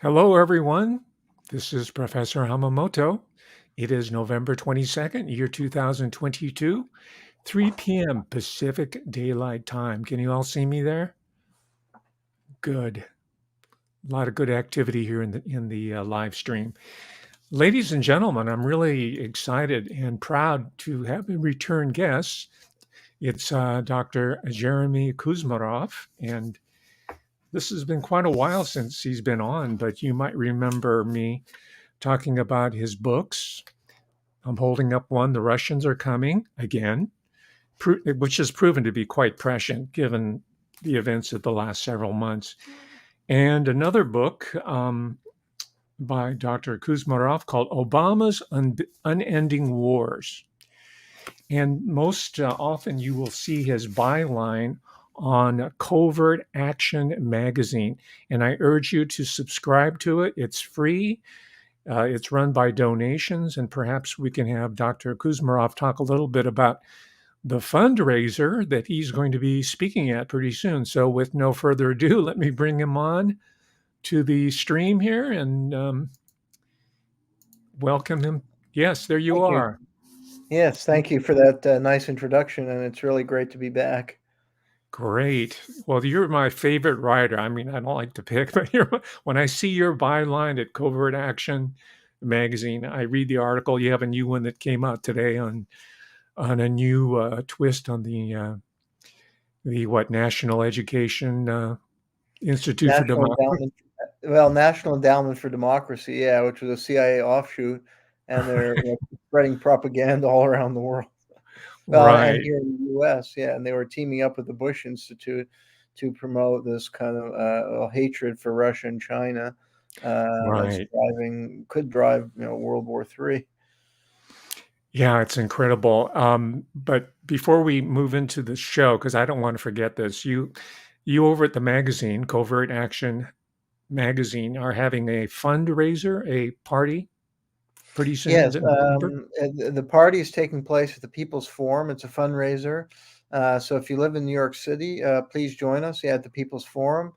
Hello, everyone. This is Professor Hamamoto. It is November 22nd, year 2022, 3 p.m. Pacific Daylight Time. Can you all see me there? Good. A lot of good activity here in the live stream. Ladies and gentlemen, I'm really excited and proud to have a return guest. It's Dr. Jeremy Kuzmarov, and this has been quite a while since he's been on, but you might remember me talking about his books. I'm holding up one, The Russians Are Coming Again, which has proven to be quite prescient given the events of the last several months. And another book by Dr. Kuzmarov called Obama's Unending Wars. And most often you will see his byline on Covert Action magazine. And I urge you to subscribe to it. It's free. It's run by donations, and perhaps we can have Dr. Kuzmarov talk a little bit about the fundraiser that he's going to be speaking at pretty soon. So, with no further ado, let me bring him on to the stream here and welcome him. Yes, there you Thank you. are. Yes, thank you for that nice introduction, and it's really great to be back. Great. Well, you're my favorite writer. I mean, I don't like to pick, but when I see your byline at Covert Action magazine, I read the article. You have a new one that came out today on a new twist on the National Education Institute for National Democracy. Endowment, National Endowment for Democracy, yeah, which was a CIA offshoot, and they're spreading propaganda all around the world. Well, and Right, here in the U.S., yeah, and they were teaming up with the Bush Institute to promote this kind of hatred for Russia and China that's right. could drive World War III. Yeah, it's incredible. But before we move into the show, because I don't want to forget this, you over at the magazine, Covert Action Magazine, are having a fundraiser, a party pretty soon. Is Yes, it November? the party is taking place at the People's Forum. It's a fundraiser. So if you live in New York City, please join us, yeah, at the People's Forum.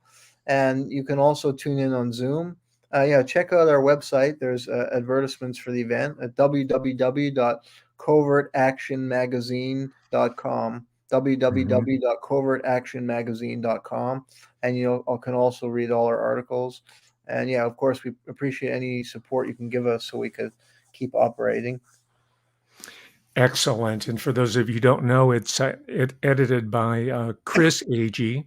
And you can also tune in on Zoom. Yeah, check out our website. There's advertisements for the event at www.covertactionmagazine.com, Mhm. www.covertactionmagazine.com, and you can also read all our articles. And yeah, of course, we appreciate any support you can give us so we could keep operating. Excellent. And for those of you who don't know, it's edited by Chris Agee,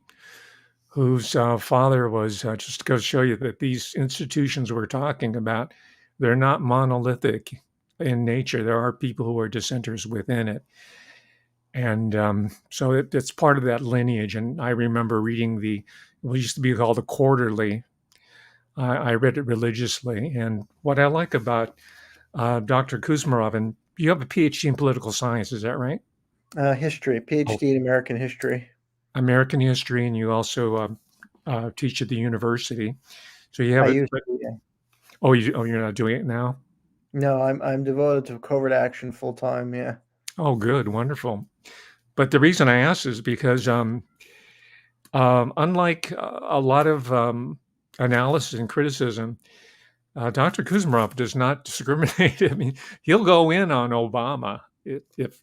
whose father was just to go show you that these institutions we're talking about, they're not monolithic in nature. There are people who are dissenters within it. And so it's part of that lineage. And I remember reading it used to be called the Quarterly. I read it religiously. And what I like about Dr. Kuzmarov, and you have a PhD in political science, is that right? History, Oh, PhD in American history. American history, and you also teach at the university. So you have I it, used but to, yeah. you're not doing it now. No, I'm devoted to covert action full time. Yeah. Oh, good, wonderful. But the reason I ask is because unlike a lot of analysis and criticism, Dr. Kuzmarov does not discriminate. I mean, he'll go in on Obama if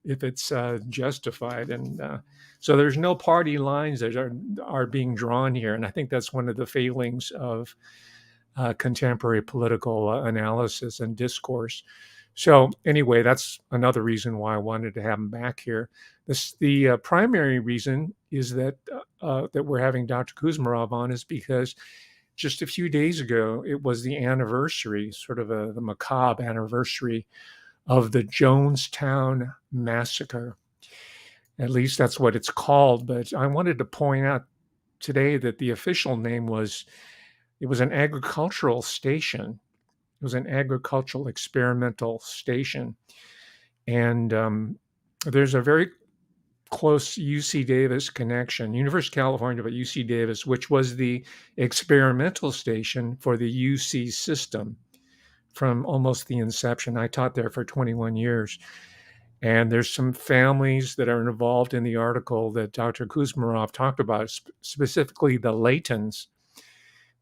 if it's justified, and so there's no party lines that are being drawn here, and I think that's one of the failings of contemporary political analysis and discourse. So anyway, that's another reason why I wanted to have him back here. The primary reason is that we're having Dr. Kuzmarov on is because just a few days ago it was the anniversary, sort of the macabre anniversary of the Jonestown Massacre. At least that's what it's called. But I wanted to point out today that the official name was it was an agricultural station. It was an agricultural experimental station. And there's a very close UC Davis connection, University of California, but UC Davis, which was the experimental station for the UC system from almost the inception. I taught there for 21 years. And there's some families that are involved in the article that Dr. Kuzmarov talked about, specifically the Laytons.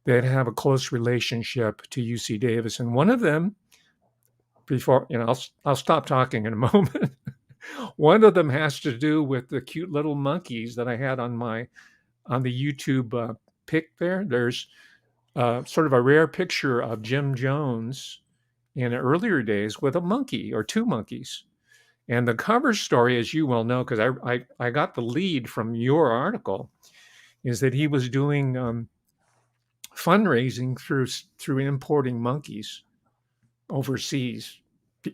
that have a close relationship to UC Davis, and one of them, before I'll stop talking in a moment. One of them has to do with the cute little monkeys that I had on the YouTube pic there. There's sort of a rare picture of Jim Jones in earlier days with a monkey or two monkeys. And the cover story, as you well know, because I got the lead from your article, is that he was doing fundraising through importing monkeys overseas,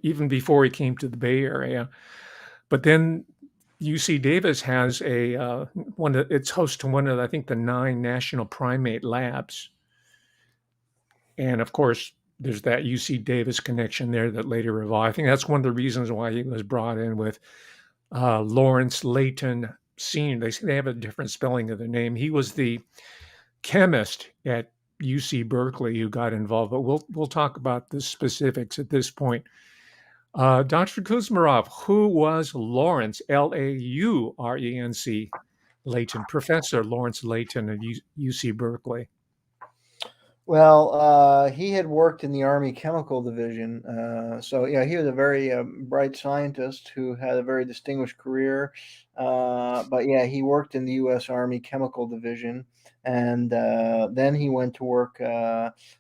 even before he came to the Bay Area. But then UC Davis has a it's host to one of, I think, the 9 national primate labs, and of course there's that UC Davis connection there that later evolved. I think that's one of the reasons why he was brought in with Lawrence Layton Sr. They say they have a different spelling of the name. He was the chemist at UC Berkeley who got involved, but we'll talk about the specifics at this point. Dr. Kuzmarov, who was Lawrence, Laurenc Layton, Professor Lawrence Layton at UC Berkeley? Well, he had worked in the Army Chemical Division. So, yeah, he was a very bright scientist who had a very distinguished career. But, yeah, he worked in the U.S. Army Chemical Division. And then he went to work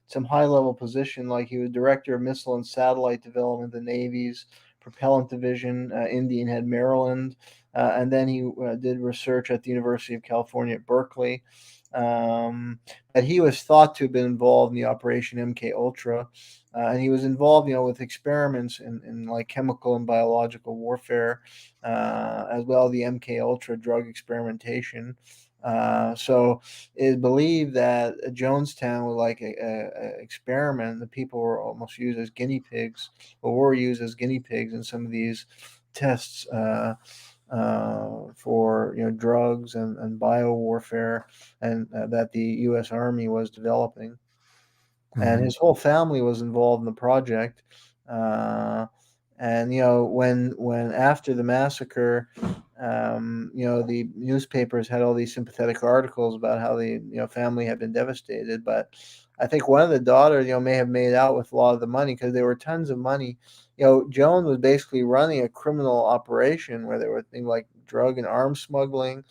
some high level position, like he was director of missile and satellite development, the Navy's propellant division, Indian Head, Maryland. And then he did research at the University of California at Berkeley. But he was thought to have been involved in the Operation MK Ultra, and he was involved, with experiments in like chemical and biological warfare, as well as the MK Ultra drug experimentation. So it is believed that Jonestown was like a experiment. The people were almost used as guinea pigs, or were used as guinea pigs in some of these tests. For drugs and bio warfare, and that the U.S. Army was developing, and Mhm. his whole family was involved in the project. Uh, and when after the massacre, the newspapers had all these sympathetic articles about how the family had been devastated. But I think one of the daughters, may have made out with a lot of the money because there were tons of money. Joan was basically running a criminal operation where there were things like drug and arms smuggling.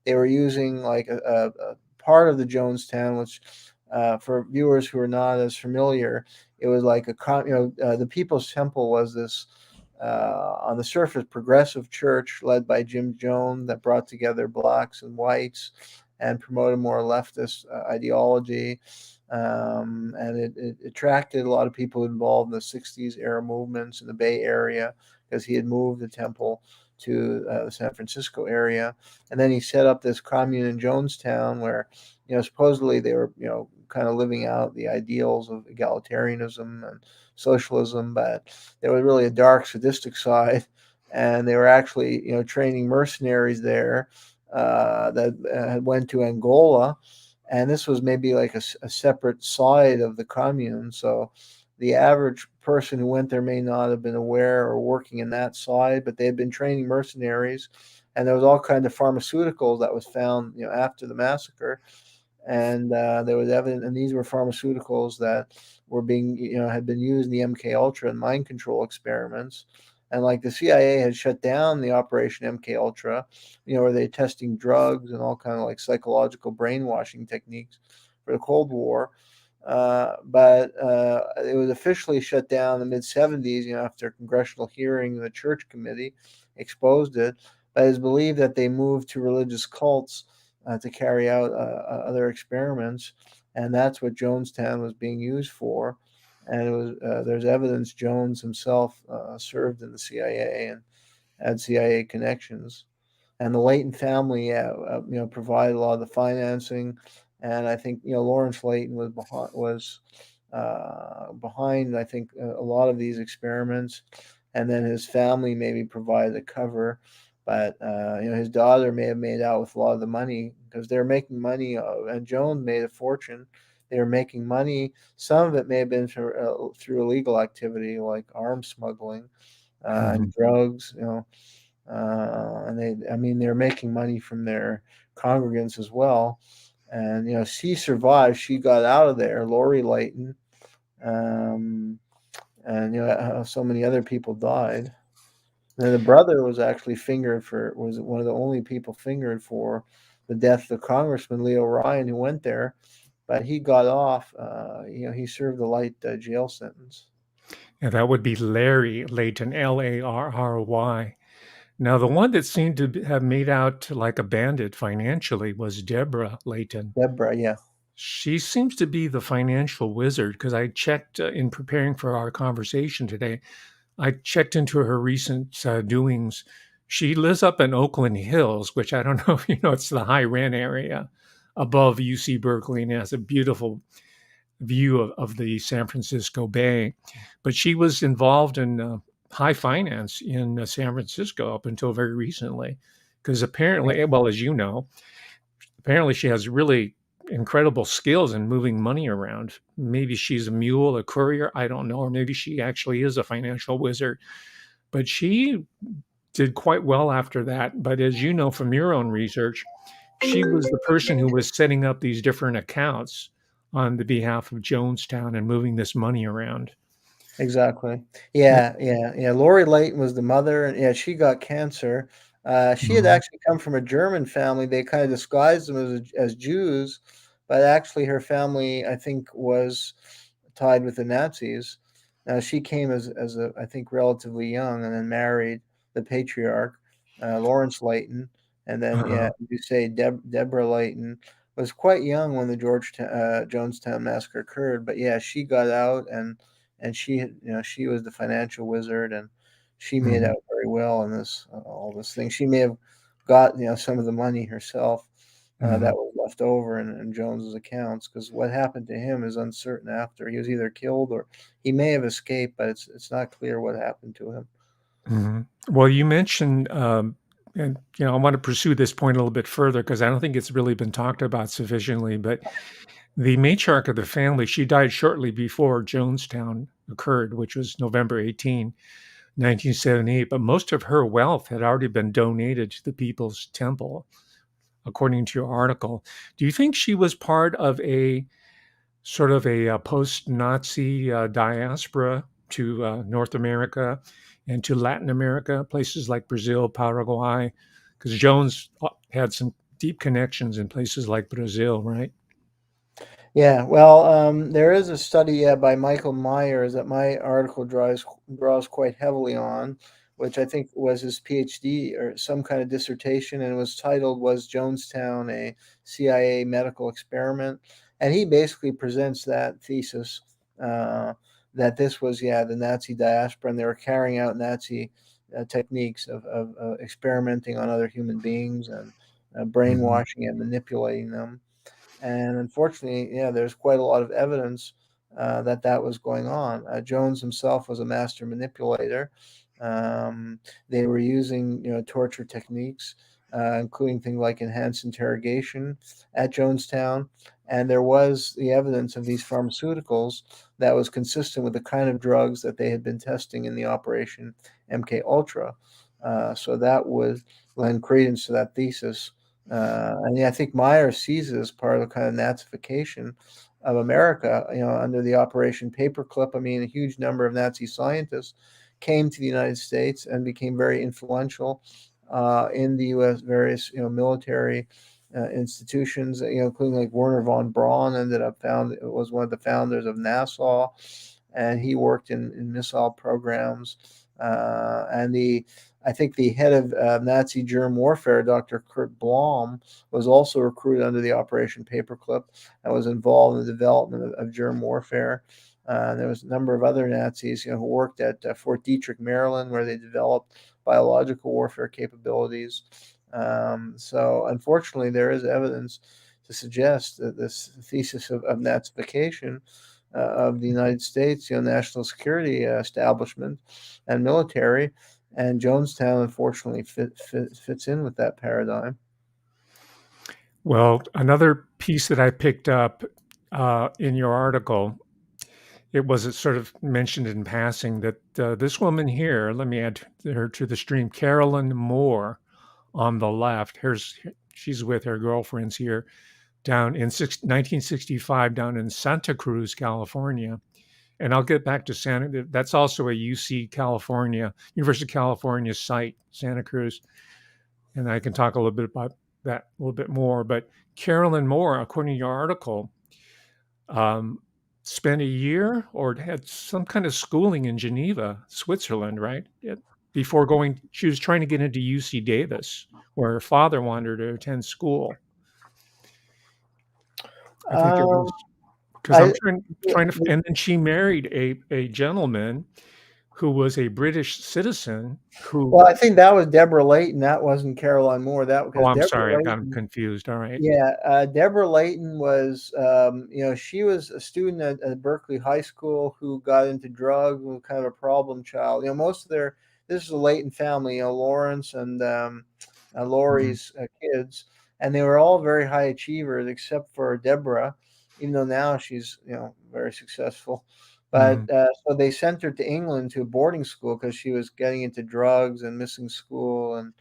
They were using like a part of the Jonestown, which for viewers who are not as familiar, it was like the People's Temple was this on the surface progressive church led by Jim Jones that brought together blacks and whites and promoted more leftist ideology. And it attracted a lot of people involved in the 60s era movements in the Bay Area because he had moved the temple to the San Francisco area. And then he set up this commune in Jonestown where, supposedly they were, kind of living out the ideals of egalitarianism and socialism, but there was really a dark, sadistic side. And they were actually, training mercenaries there that had went to Angola, and this was maybe like a separate side of the commune. So the average person who went there may not have been aware or working in that side, but they had been training mercenaries, and there was all kind of pharmaceuticals that was found, after the massacre, and there was evidence, and these were pharmaceuticals that were being, had been used in the MK Ultra and mind control experiments. And like the CIA had shut down the Operation MK Ultra, where they testing drugs and all kind of like psychological brainwashing techniques for the Cold War. But it was officially shut down in the mid 70s, after a congressional hearing, the Church Committee exposed it. But it's believed that they moved to religious cults to carry out other experiments, and that's what Jonestown was being used for. And it was there's evidence Jones himself served in the CIA and had CIA connections, and the Layton family, provided a lot of the financing, and I think Lawrence Layton was behind I think a lot of these experiments, and then his family maybe provided the cover, but his daughter may have made out with a lot of the money because they're making money, and Jones made a fortune. They were making money. Some of it may have been through illegal activity like arms smuggling and Mhm. drugs, and I mean, they're making money from their congregants as well. and she survived. She got out of there, Lori Layton, um, and so many other people died. And the brother was actually was one of the only people fingered for the death of Congressman Leo Ryan, who went there, but he got off. He served a light jail sentence. And that would be Larry Layton, Larry. Now, the one that seemed to have made out like a bandit financially was Deborah Layton. Deborah, yeah. She seems to be the financial wizard because I checked in preparing for our conversation today. I checked into her recent doings. She lives up in Oakland Hills, which I don't know if you know, it's the high rent area above UC Berkeley, and it has a beautiful view of the San Francisco Bay. But she was involved in high finance in San Francisco up until very recently, because apparently, well, as you know, apparently she has really incredible skills in moving money around. Maybe she's a mule, a courier, I don't know, or maybe she actually is a financial wizard. But she did quite well after that. But as you know from your own research, she was the person who was setting up these different accounts on the behalf of Jonestown and moving this money around. Exactly. Yeah. Lori Layton was the mother, and yeah, she got cancer. She had Mhm. actually come from a German family. They kind of disguised them as Jews, but actually her family, I think, was tied with the Nazis. Now she came as a, I think, relatively young, and then married the patriarch, Lawrence Layton, and then yeah, Uh-huh. you say Deborah Layton was quite young when the Jonestown massacre occurred, but yeah, she got out, and she was the financial wizard, and she made Mhm. out very well in this all this thing. She may have got some of the money herself that Mhm. was left over in Jones's accounts, because what happened to him is uncertain. After he was either killed or he may have escaped, but it's not clear what happened to him. Mhm. Well, you mentioned, and I want to pursue this point a little bit further because I don't think it's really been talked about sufficiently. But the matriarch of the family, she died shortly before Jonestown occurred, which was November 18, 1978. But most of her wealth had already been donated to the People's Temple, according to your article. Do you think she was part of a sort of a post-Nazi diaspora to North America and to Latin America, places like Brazil, Paraguay, because Jones had some deep connections in places like Brazil, right? Yeah, well, there is a study, yeah, by Michael Myers that my article draws quite heavily on, which I think was his PhD or some kind of dissertation, and it was titled "Was Jonestown a CIA Medical Experiment?" And he basically presents that thesis uh, that this was, yeah, the Nazi diaspora, and they were carrying out Nazi techniques of experimenting on other human beings and Hmm. brainwashing and manipulating them. And unfortunately, yeah, there's quite a lot of evidence that that was going on. Jones himself was a master manipulator. They were using, torture techniques, including things like enhanced interrogation at Jonestown. And there was the evidence of these pharmaceuticals that was consistent with the kind of drugs that they had been testing in the Operation MK Ultra. So that would lend credence to that thesis. And yeah, I think Meyer sees it as part of the kind of Nazification of America, under the Operation Paperclip. I mean, a huge number of Nazi scientists came to the United States and became very influential in the U.S. various, military institutions, including like Werner von Braun was one of the founders of NASA, and he worked in missile programs. And I think the head of Nazi germ warfare, Dr. Kurt Blom, was also recruited under the Operation Paperclip and was involved in the development of germ warfare. There was a number of other Nazis, who worked at Fort Detrick, Maryland, where they developed biological warfare capabilities. So, unfortunately, there is evidence to suggest that this thesis of Nazification of the United States, national security establishment and military, and Jonestown, unfortunately, fits in with that paradigm. Well, another piece that I picked up in your article, it was sort of mentioned in passing that this woman here, let me add her to the stream, Carolyn Moore on the left. She's with her girlfriends here. down in 1965 down in Santa Cruz, California. And I'll get back to Santa. That's also a UC California, University of California site, Santa Cruz. And I can talk a little bit about that a little bit more. But Carolyn Moore, according to your article, um, spent a year or had some kind of schooling in Geneva, Switzerland, right? Before going, she was trying to get into UC Davis, where her father wanted her to attend school. I think it Um, was because I'm I trying to, and then she married a gentleman who was a British citizen who. well, I think that was Deborah Layton. That wasn't Caroline Moore. That Oh, because I'm Deborah sorry, I got 'em Layton. confused. All right. Yeah, Deborah Layton was, she was a student at Berkeley High School who got into drugs and was kind of a problem child. Most of this is a Layton family, Lawrence and Mhm, Lori's kids, and they were all very high achievers except for Deborah, even though now she's, very successful. But mhm, so they sent her to England to a boarding school because she was getting into drugs and missing school, and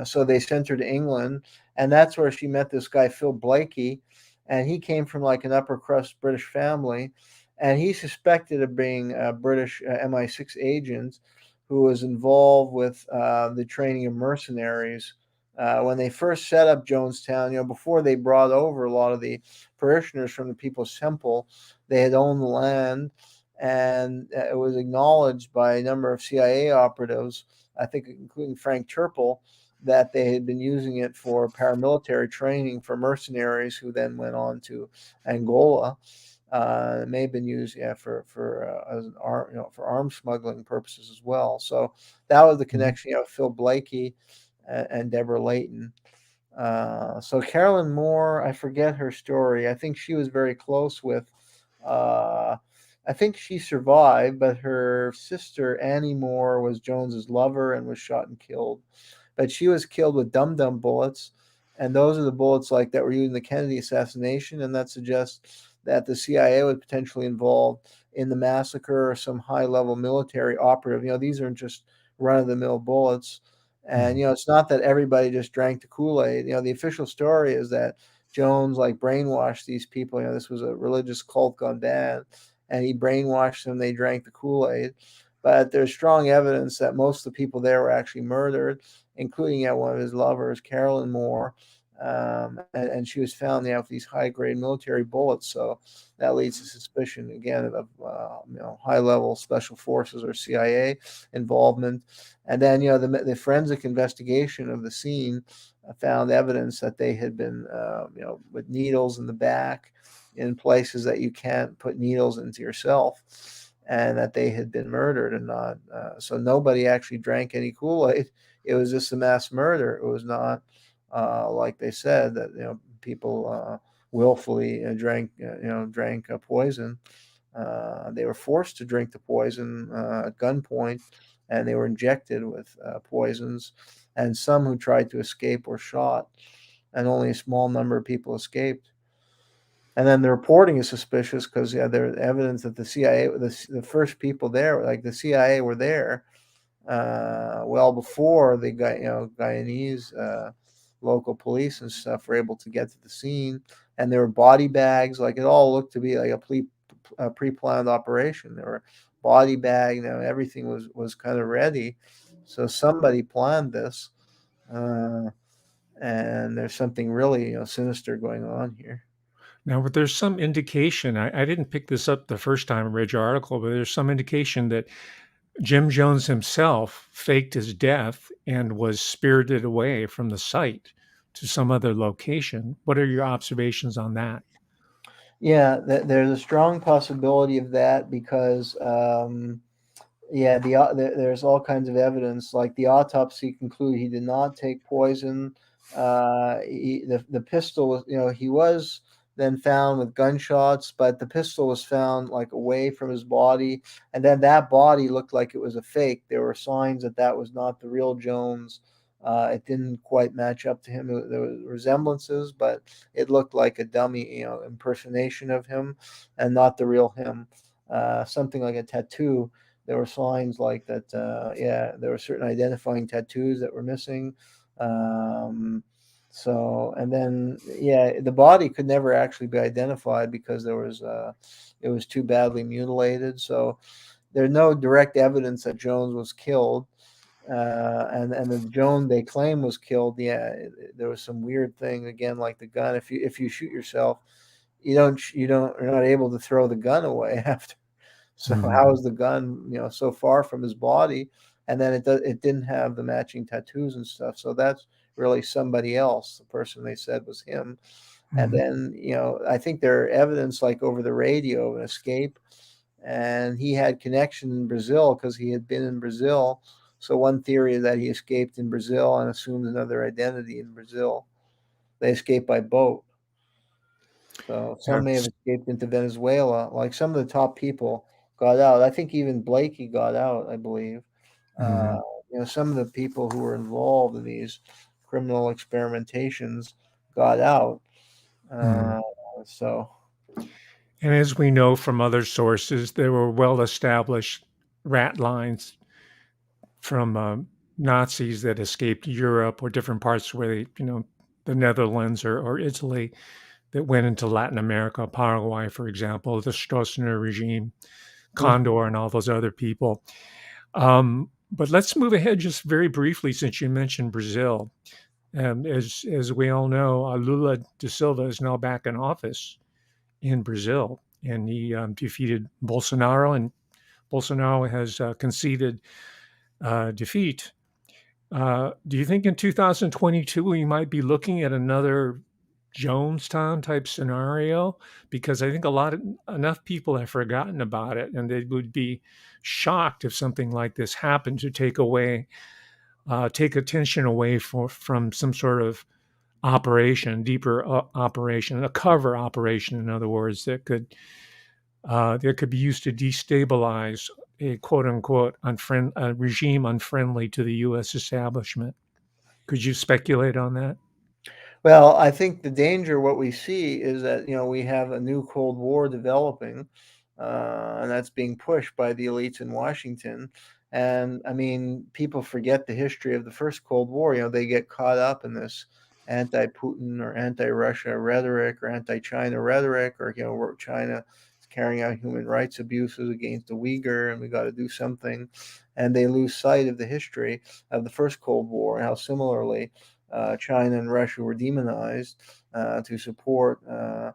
so they sent her to England, and that's where she met this guy Phil Blakey, and he came from like an upper crust British family, and he suspected of being a British MI6 agent who was involved with the training of mercenaries. When they first set up Jonestown, before they brought over a lot of the parishioners from the People's Temple, they had owned the land, and it was acknowledged by a number of CIA operatives, I think, including Frank Turple, that they had been using it for paramilitary training for mercenaries who then went on to Angola. It may have been used, yeah, for as an arm, for arms smuggling purposes as well. So that was the mhm, connection, Phil Blakey and Deborah Layton. So Carolyn Moore, I forget her story. I think she was very close with. Uh, I think she survived, but her sister Annie Moore was Jones's lover and was shot and killed. But she was killed with dum-dum bullets, and those are the bullets like that were used in the Kennedy assassination, and that suggests that the CIA was potentially involved in the massacre or some high-level military operative. These aren't just run-of-the-mill bullets. And mhm, it's not that everybody just drank the Kool-Aid. The official story is that Jones like brainwashed these people. This was a religious cult gone bad, and he brainwashed them. They drank the Kool-Aid. But there's strong evidence that most of the people there were actually murdered, including one of his lovers, Carolyn Moore. And she was found with these high-grade military bullets. So that leads to suspicion again of high-level special forces or CIA involvement. And then the forensic investigation of the scene found evidence that they had been with needles in the back in places that you can't put needles into yourself, and that they had been murdered and not. So nobody actually drank any Kool-Aid. It was just a mass murder. It was not like they said that people willfully drank poison. They were forced to drink the poison at gunpoint, and they were injected with poisons. And some who tried to escape were shot, and only a small number of people escaped. And then the reporting is suspicious because there's evidence that the CIA, the first people there, like the CIA, were there well before the Guyanese local police and stuff were able to get to the scene, and there were body bags. Like it all looked to be like a pre-planned operation. There were body bag. Everything was kind of ready. So somebody planned this, uh, and there's something really sinister going on here. Now, but there's some indication, I didn't pick this up the first time I read your article, but there's some indication that Jim Jones himself faked his death and was spirited away from the site to some other location. What are your observations on that? Yeah, there's a strong possibility of that because yeah, there's all kinds of evidence. Like the autopsy concluded he did not take poison. The pistol was, he was then found with gunshots, but the pistol was found like away from his body, and then that body looked like it was a fake. There were signs that that was not the real Jones. It didn't quite match up to him. There were resemblances, but it looked like a dummy, impersonation of him, and not the real him. Something like a tattoo. There were signs like that. Yeah, there were certain identifying tattoos that were missing. Um, So, and then, yeah, the body could never actually be identified because it was too badly mutilated. So there's no direct evidence that Jones was killed. And the Joan they claim was killed. Yeah, there was some weird thing again, like the gun. If you shoot yourself, you're not able to throw the gun away after. So Mhm. how is the gun, so far from his body? And then it didn't have the matching tattoos and stuff. So that's really somebody else. The person they said was him. And Mhm. then, I think there are evidence like over the radio of an escape, and he had connection in Brazil because he had been in Brazil. So one theory is that he escaped in Brazil and assumed another identity in Brazil. They escaped by boat. So some may have That's escaped into Venezuela. Like some of the top people got out. I think even Blakey got out, I believe. Uh, mhm. some of the people who were involved in these criminal experimentations got out. Mhm. Uh, so, And as we know from other sources, there were well-established rat lines from Nazis that escaped Europe or different parts where the Netherlands or Italy that went into Latin America, Paraguay, for example, the Stroessner regime, mm, Condor, and all those other people. But let's move ahead just very briefly, since you mentioned Brazil. As we all know, Lula da Silva is now back in office in Brazil, and he defeated Bolsonaro, and Bolsonaro has conceded defeat. Do you think in 2022 we might be looking at another Jonestown type scenario? Because I think enough people have forgotten about it, and they would be shocked if something like this happened to take attention away from some sort of operation, deeper operation, a cover operation, in other words, that could be used to destabilize a quote unquote a regime unfriendly to the U.S. establishment. Could you speculate on that? well, I think the danger, what we see is that, we have a new Cold War developing, and that's being pushed by the elites in Washington. And I mean, people forget the history of the first Cold War. They get caught up in this anti-Putin or anti-Russia rhetoric or anti-China rhetoric, or, where China is carrying out human rights abuses against the Uyghur, and we got to do something. And they lose sight of the history of the first Cold War and how similarly China and Russia were demonized to support, the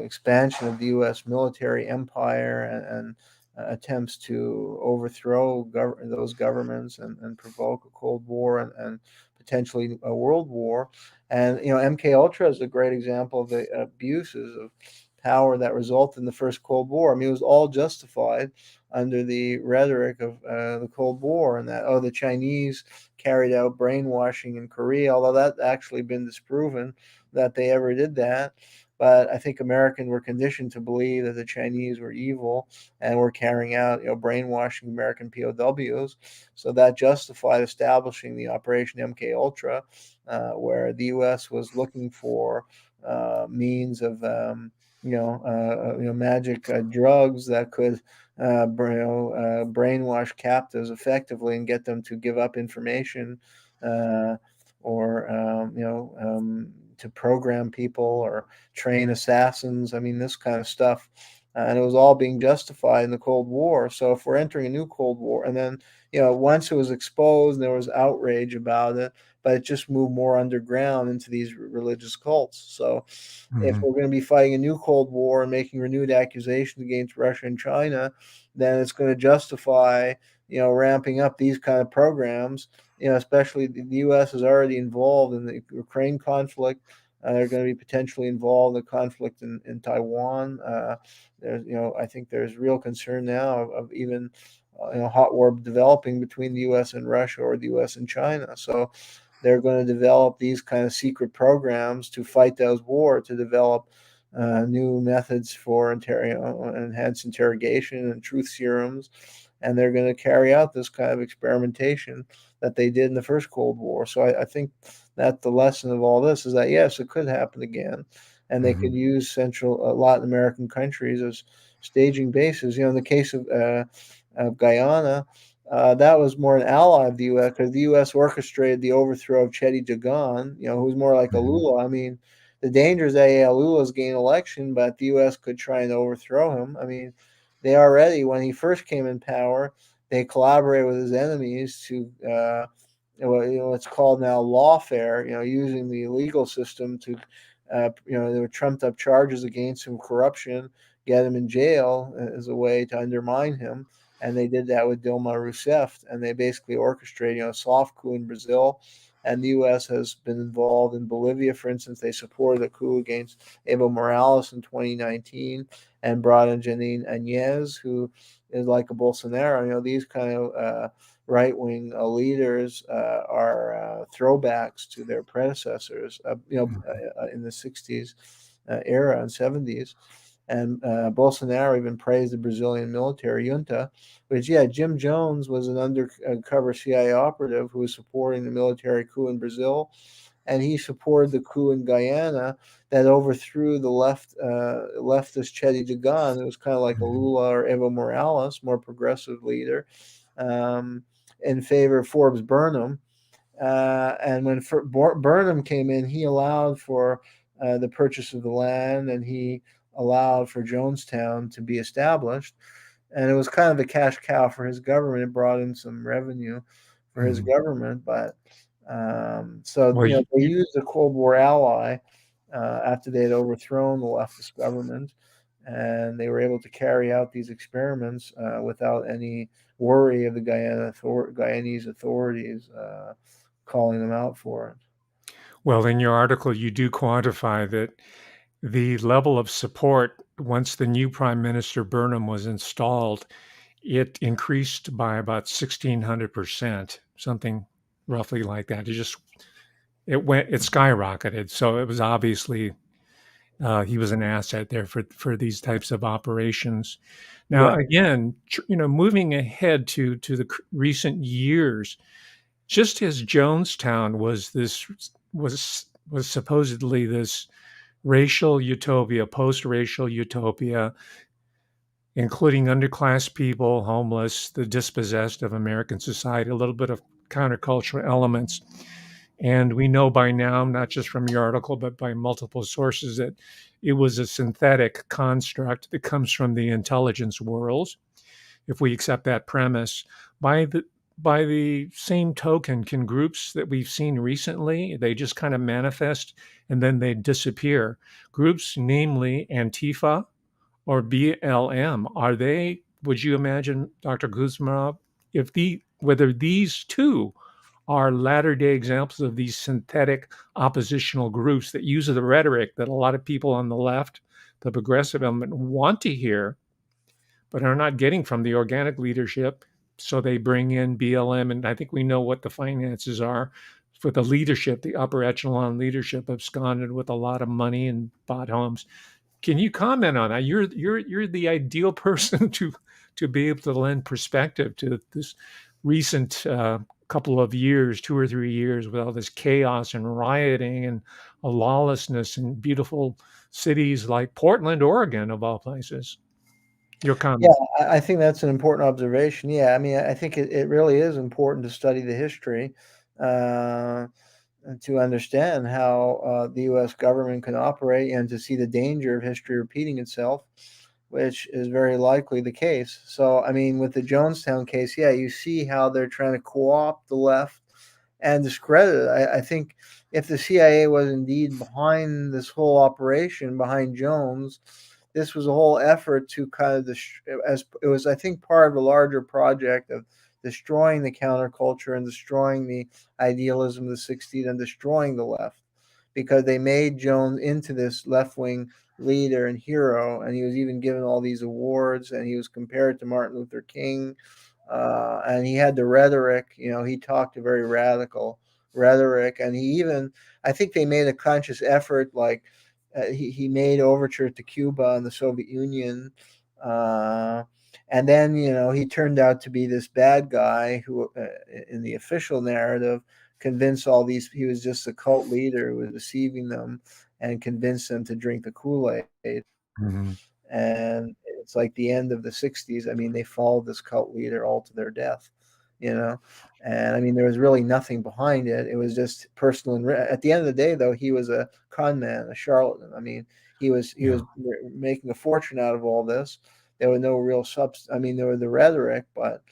expansion of the U.S. military empire and attempts to overthrow those governments and provoke a Cold War and potentially a world war. And MK Ultra is a great example of the abuses of power that resulted in the first Cold War. I mean, it was all justified under the rhetoric of the Cold War, and that the Chinese carried out brainwashing in Korea, although that actually been disproven that they ever did that. But I think Americans were conditioned to believe that the Chinese were evil and were carrying out, brainwashing American POWs. So that justified establishing the Operation MK Ultra, where the U.S. was looking for means of, magic drugs that could brainwash captives effectively and get them to give up information, uh, or to program people or train assassins. I mean, this kind of stuff. And it was all being justified in the Cold War. So if we're entering a new Cold War, and then once it was exposed, there was outrage about it, but it just moved more underground into these religious cults. So if Mhm. we're going to be fighting a new Cold War and making renewed accusations against Russia and China, then it's going to justify, ramping up these kind of programs. Especially the U.S. is already involved in the Ukraine conflict. They're going to be potentially involved in the conflict in Taiwan. There's, I think there's real concern now of even, hot war developing between the U.S. and Russia or the U.S. and China. So they're going to develop these kind of secret programs to fight those wars, to develop new methods for enhanced interrogation and truth serums. And they're going to carry out this kind of experimentation that they did in the first Cold War. So I think that the lesson of all this is that, yes, it could happen again. And they could Mhm. use Central Latin American countries as staging bases. In the case of Guyana, That was more an ally of the U.S. because the U.S. orchestrated the overthrow of Chedi Jagan, who was more like a Mhm. Lula. I mean, the danger is that yeah, Lula's gained election, but the U.S. could try and overthrow him. I mean, they already, when he first came in power, they collaborated with his enemies to, what's called now lawfare, using the legal system to, there were trumped up charges against him, corruption, get him in jail as a way to undermine him, and they did that with Dilma Rousseff, and they basically orchestrated, a soft coup in Brazil, and the U.S. has been involved in Bolivia, for instance. They supported a coup against Evo Morales in 2019, and brought in Janine Áñez, who is like a Bolsonaro. These kind of right wing leaders are throwbacks to their predecessors, in the 60s era and 70s. And Bolsonaro even praised the Brazilian military junta, which, yeah, Jim Jones was an undercover CIA operative who was supporting the military coup in Brazil. And he supported the coup in Guyana that overthrew the leftist Chedi Jagan. It was kind of like a Mhm. Lula or Evo Morales, more progressive leader, um, in favor of Forbes Burnham. And when Burnham came in, he allowed for the purchase of the land, and he allowed for Jonestown to be established. And it was kind of a cash cow for his government. It brought in some revenue for his Mhm. government, but so Well, they used a Cold War ally after they had overthrown the leftist government, and they were able to carry out these experiments without any worry of the Guyanese authorities calling them out for it. well, in your article, you do quantify that the level of support once the new Prime Minister Burnham was installed, it increased by about 1,600%, something roughly like that. It skyrocketed. So it was obviously he was an asset there for these types of operations. Now, Yeah, again, moving ahead to the recent years, just as Jonestown was supposedly this racial utopia, post-racial utopia, including underclass people, homeless, the dispossessed of American society, a little bit of countercultural elements. And we know by now, not just from your article, but by multiple sources, that it was a synthetic construct that comes from the intelligence worlds. If we accept that premise, by the by the same token, can groups that we've seen recently, they just kind of manifest and then they disappear. Groups, namely Antifa, or BLM, are they, would you imagine, Dr. Kuzmarov, if whether these two are latter day examples of these synthetic oppositional groups that use the rhetoric that a lot of people on the left, the progressive element, want to hear, but are not getting from the organic leadership. So they bring in BLM, and I think we know what the finances are for the leadership, the upper echelon leadership absconded with a lot of money and bought homes. Can you comment on that? You're the ideal person to be able to lend perspective to this recent couple of years, 2 or 3 years, with all this chaos and rioting and a lawlessness in beautiful cities like Portland, Oregon, of all places. Your yeah, comment. I think that's an important observation. Yeah, I mean, I think it really is important to study the history. Uh, to understand how the U.S. government can operate and to see the danger of history repeating itself, which is very likely the case. So, I mean, with the Jonestown case, yeah, you see how they're trying to co-opt the left and discredit it. I think if the CIA was indeed behind this whole operation, behind Jones, this was a whole effort to kind of as it was, I think, part of a larger project of destroying the counterculture and destroying the idealism of the 60s and destroying the left, because they made Jones into this left wing leader and hero, and he was even given all these awards, and he was compared to Martin Luther King, and he had the rhetoric. He talked a very radical rhetoric, and he even, I think, they made a conscious effort, like he made overture to Cuba and the Soviet Union. Uh, and then, he turned out to be this bad guy who, in the official narrative, convinced all these, he was just a cult leader who was deceiving them and convinced them to drink the Kool-Aid. Mhm. And it's like the end of the 60s. I mean, they followed this cult leader all to their death. you know. And I mean, there was really nothing behind it. It was just personal. And at the end of the day, though, he was a con man, a charlatan. I mean, he was Yeah. making a fortune out of all this. There was no real substance. I mean, there was the rhetoric, but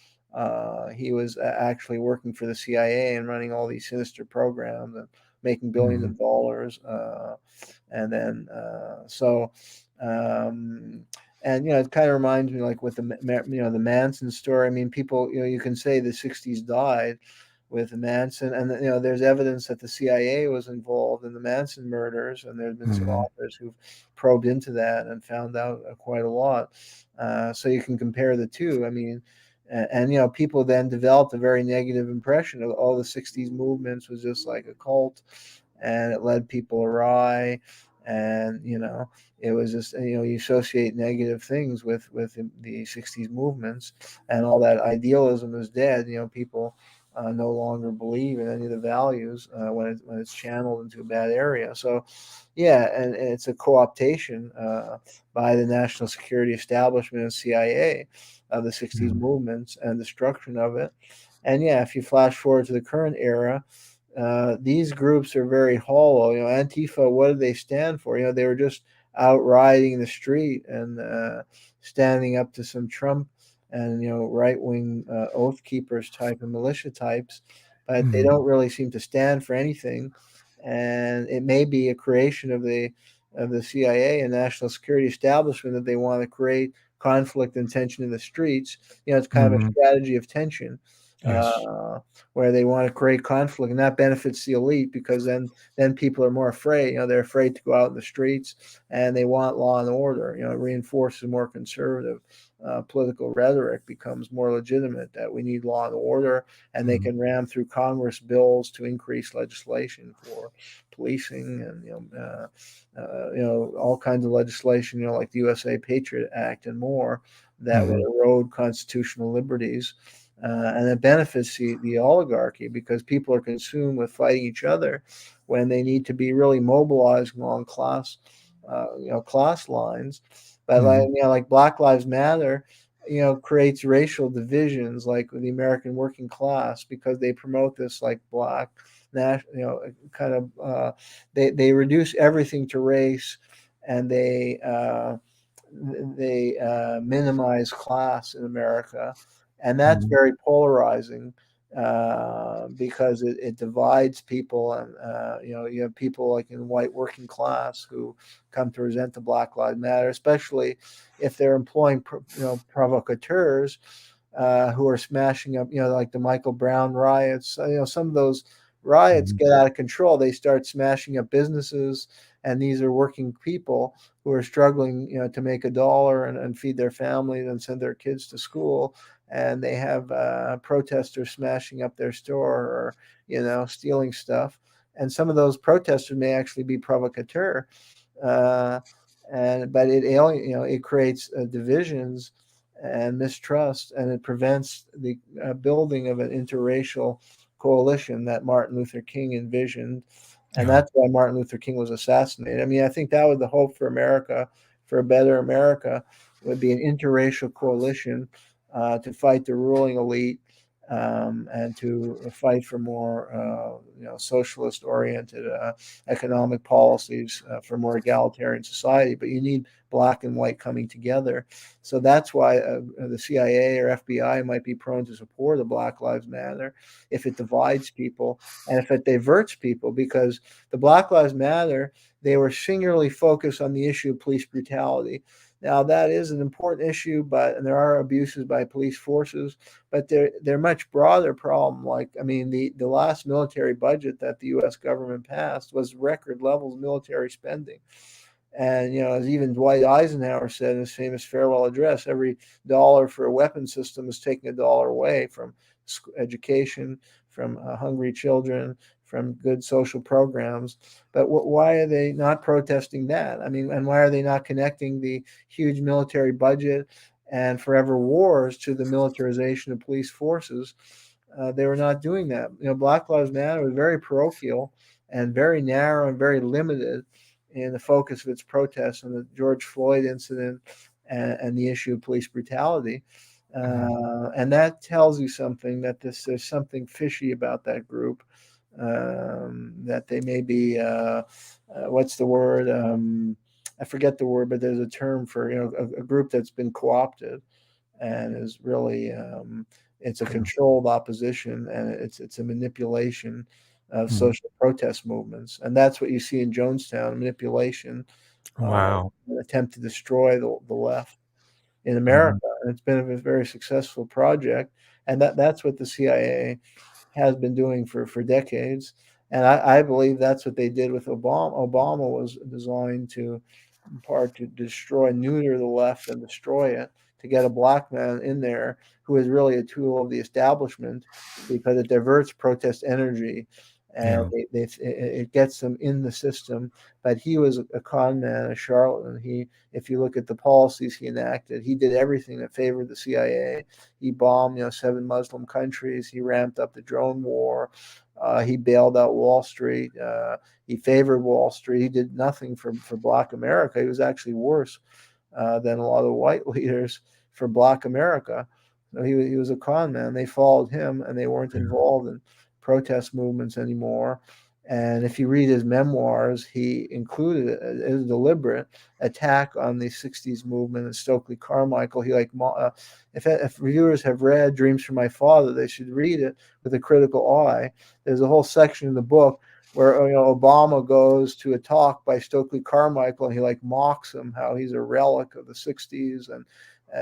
he was actually working for the CIA and running all these sinister programs and making billions Mhm. of dollars. And then so and it kind of reminds me, like with the Manson story. I mean, people, you can say the '60s died with Manson, and there's evidence that the CIA was involved in the Manson murders, and there's been some Mhm. authors who've probed into that and found out quite a lot. So you can compare the two. I mean, and people then developed a very negative impression of all the '60s movements was just like a cult, and it led people awry, and it was just, you associate negative things with the '60s movements, and all that idealism is dead. People no longer believe in any of the values when it's channeled into a bad area. So yeah, and it's a co-optation by the national security establishment and CIA of the '60s Mhm. movements and destruction of it. And yeah, if you flash forward to the current era, these groups are very hollow. Antifa, what did they stand for? They were just out riding in the street and standing up to some Trump and right wing oath keepers type and militia types, but they Mhm. don't really seem to stand for anything. And it may be a creation of the CIA and national security establishment that they want to create conflict and tension in the streets. It's kind of a Mhm. strategy of tension. Yes. Uh, where they want to create conflict, and that benefits the elite because then people are more afraid. They're afraid to go out in the streets, and they want law and order. It reinforces more conservative political rhetoric, becomes more legitimate that we need law and order, and they Mhm. can ram through Congress bills to increase legislation for policing and all kinds of legislation, like the USA Patriot Act and more, that would Mhm. erode constitutional liberties. And it benefits the oligarchy because people are consumed with fighting each other when they need to be really mobilized along class lines. But like Mhm. like Black Lives Matter, creates racial divisions like the American working class because they promote this like black kind of they reduce everything to race, and they minimize class in America, and that's Mhm. very polarizing because it divides people, and you have people like in white working class who come to resent the Black Lives Matter, especially if they're employing provocateurs who are smashing up, like the Michael Brown riots. Some of those riots Mhm. get out of control. They start smashing up businesses, and these are working people who are struggling, to make $1 and feed their families and send their kids to school. And they have protesters smashing up their store or, stealing stuff. And some of those protesters may actually be provocateur. Uh, but it creates divisions and mistrust, and it prevents the building of an interracial coalition that Martin Luther King envisioned, and Yeah. that's why Martin Luther King was assassinated. I mean, I think that was the hope for America, for a better America, would be an interracial coalition to fight the ruling elite and to fight for more, socialist-oriented economic policies for more egalitarian society. But you need black and white coming together. So that's why the CIA or FBI might be prone to support a Black Lives Matter if it divides people and if it diverts people, because the Black Lives Matter, they were singularly focused on the issue of police brutality. Now that is an important issue, and there are abuses by police forces, but they're much broader problem. Like, I mean, the last military budget that the U.S. government passed was record levels of military spending. And as even Dwight Eisenhower said in his famous farewell address, every dollar for a weapon system is taking $1 away from education, from hungry children, from good social programs. But why are they not protesting that? I mean, and why are they not connecting the huge military budget and forever wars to the militarization of police forces? They were not doing that. Black Lives Matter was very parochial and very narrow and very limited in the focus of its protests on the George Floyd incident and the issue of police brutality. Mhm. And that tells you something, that there's something fishy about that group, that they may be, what's the word? I forget the word, but there's a term for, a group that's been co-opted and is really, it's a Okay. controlled opposition, and it's a manipulation of Mhm. social protest movements, and that's what you see in Jonestown: manipulation, Wow. an attempt to destroy the left in America. Mhm. And it's been a very successful project, and that's what the CIA has been doing for decades. And I believe that's what they did with Obama. Obama was designed to, in part, to destroy, neuter the left and destroy it, to get a black man in there who is really a tool of the establishment, because it diverts protest energy, and Yeah. it gets them in the system. But he was a con man, a charlatan. If you look at the policies he enacted, he did everything that favored the CIA. He bombed, 7 Muslim countries. He ramped up the drone war. He bailed out Wall Street. He favored Wall Street. He did nothing for Black America. He was actually worse than a lot of white leaders for Black America. So he was a con man. They followed him, and they weren't Yeah. involved in protest movements anymore. And if you read his memoirs, he included a deliberate attack on the '60s movement and Stokely Carmichael. If reviewers have read Dreams from My Father, they should read it with a critical eye. There's a whole section in the book where, Obama goes to a talk by Stokely Carmichael, and he mocks him, how he's a relic of the '60s, and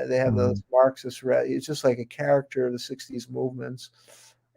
they have Mhm. those Marxist. It's just like a character of the '60s movements.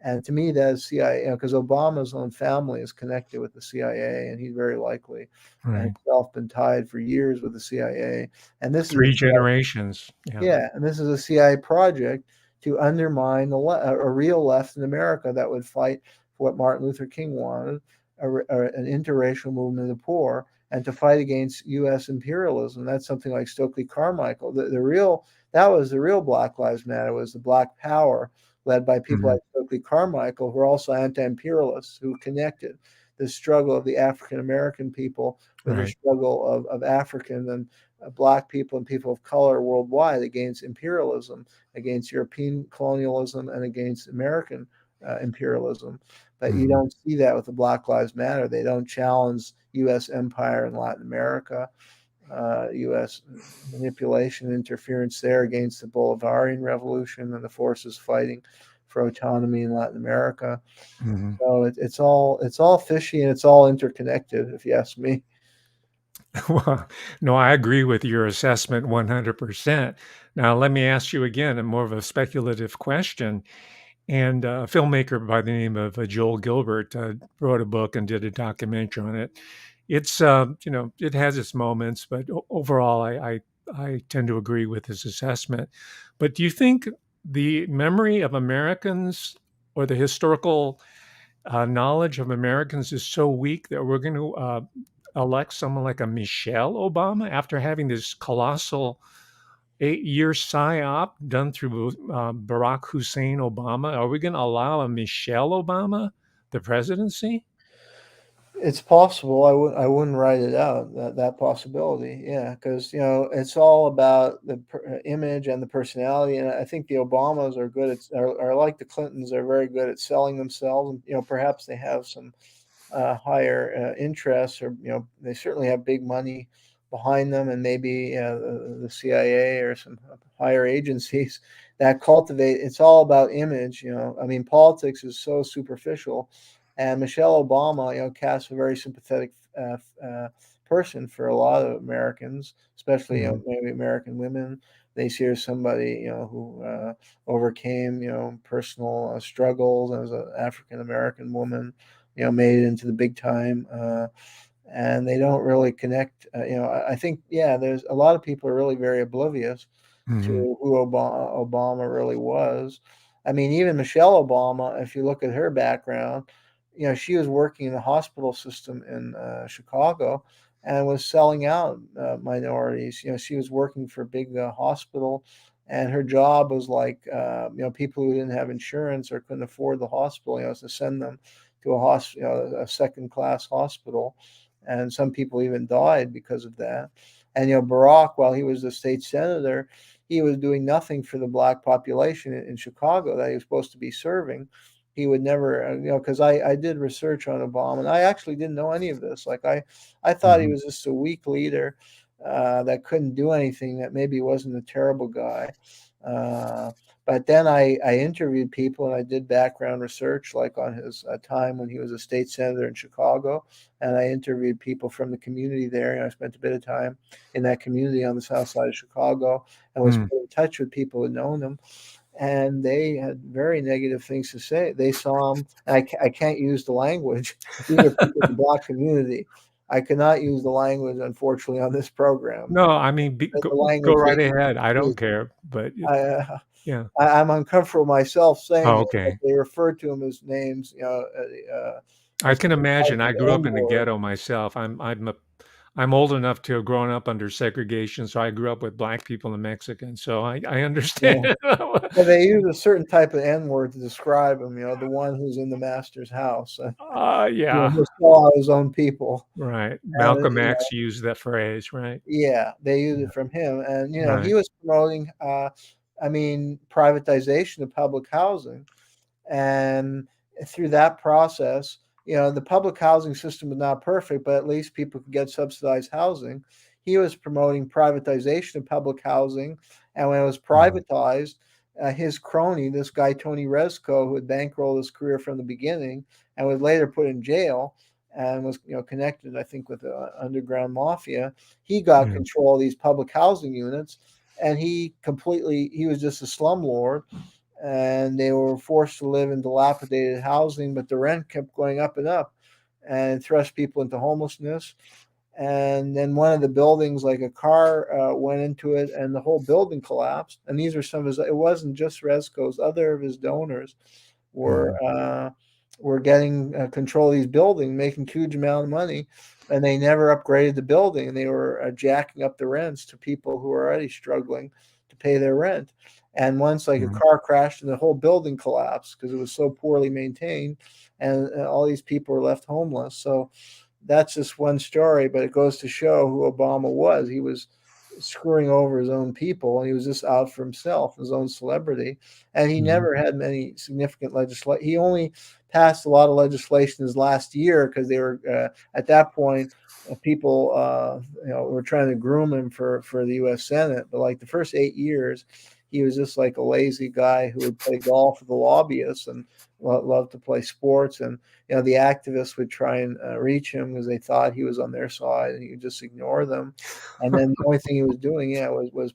And to me, that is CIA, because Obama's own family is connected with the CIA, and he's very likely Right. himself been tied for years with the CIA. And this is a 3 generations. Yeah. Yeah, and this is a CIA project to undermine a real left in America that would fight for what Martin Luther King wanted, an interracial movement of the poor, and to fight against U.S. imperialism. That's something like Stokely Carmichael. That was the real Black Lives Matter, was the Black Power, led by people Mhm. like Stokely Carmichael, who are also anti-imperialists, who connected the struggle of the African American people with the Right. struggle of African and Black people and people of color worldwide against imperialism, against European colonialism, and against American imperialism. But you Mhm. don't see that with the Black Lives Matter. They don't challenge U.S. empire in Latin America, U.S. manipulation, interference there against the Bolivarian Revolution and the forces fighting for autonomy in Latin America. Mhm. So it's all fishy, and it's all interconnected, if you ask me. Well, no, I agree with your assessment 100%. Now, let me ask you again a more of a speculative question. And a filmmaker by the name of Joel Gilbert wrote a book and did a documentary on it. It's, it has its moments, but overall, I tend to agree with his assessment. But do you think the memory of Americans or the historical knowledge of Americans is so weak that we're going to elect someone like a Michelle Obama after having this colossal 8-year psyop done through Barack Hussein Obama? Are we going to allow a Michelle Obama the presidency? It's possible. I wouldn't write it out, that possibility. Yeah, because it's all about the image and the personality. And I think the Obamas are good at, are like the Clintons, are very good at selling themselves. And perhaps they have some higher interests, or they certainly have big money behind them, and maybe the CIA or some higher agencies that cultivate. It's all about image. I mean, politics is so superficial, and Michelle Obama, casts a very sympathetic person for a lot of Americans, especially Mhm. maybe American women. They see her as somebody who overcame personal struggles as an African American woman, made it into the big time, and they don't really connect. I think, yeah, there's a lot of people are really very oblivious Mhm. to who Obama really was. I mean, even Michelle Obama, if you look at her background, she was working in the hospital system in Chicago and was selling out minorities. She was working for a big hospital, and her job was like, people who didn't have insurance or couldn't afford the hospital, to send them to a second class hospital. And some people even died because of that. And Barack, while he was a state senator, he was doing nothing for the black population in Chicago that he was supposed to be serving. He would never, because I did research on Obama, and I actually didn't know any of this. Like I thought he Mhm. was just a weak leader that couldn't do anything, that maybe wasn't a terrible guy. Uh, but then I interviewed people and I did background research, like on his time when he was a state senator in Chicago. And I interviewed people from the community there. And I spent a bit of time in that community on the south side of Chicago and was Mm. put in touch with people who had known him. And they had very negative things to say. They saw him, and I can't use the language. These are people in the black community. I cannot use the language, unfortunately, on this program. No, I mean, The go language they right ahead. I don't use. care, but I, uh, yeah. I'm uncomfortable myself saying Oh, it, but okay. they refer to him as names, I as can imagine. I the grew up N in the word. ghetto myself. I'm old enough to have grown up under segregation, so I grew up with black people and Mexicans, so I understand. Yeah. Yeah, they use a certain type of N word to describe him, the one who's in the master's house. Yeah, He'll call out his own people. right. And, Malcolm X used that phrase, right? yeah, they use Yeah, it from him. And, he right. was promoting, privatization of public housing. And through that process, the public housing system was not perfect, but at least people could get subsidized housing. He was promoting privatization of public housing. And when it was Mhm. privatized, his crony, this guy, Tony Rezko, who had bankrolled his career from the beginning and was later put in jail and was, connected, I think, with the underground mafia, he got Yeah. control of these public housing units. And he was just a slumlord, and they were forced to live in dilapidated housing, but the rent kept going up and up and thrust people into homelessness. And then one of the buildings, like a car, went into it, and the whole building collapsed. And these are some of his. It wasn't just Resco's; other of his donors were Mhm. uh, were getting control of these buildings, making huge amount of money, and they never upgraded the building, and they were jacking up the rents to people who were already struggling to pay their rent. And once, like, a Mhm. car crashed, and the whole building collapsed because it was so poorly maintained, and all these people were left homeless. So that's just one story, but it goes to show who Obama was. He was screwing over his own people, and he was just out for himself, his own celebrity. And he Mhm. never had many significant legislation. He only passed a lot of legislation his last year because they were at that point. People, were trying to groom him for the U.S. Senate. But like the first 8 years, he was just like a lazy guy who would play golf with the lobbyists and loved to play sports. And the activists would try and reach him because they thought he was on their side, and he would just ignore them. And then the only thing he was doing, was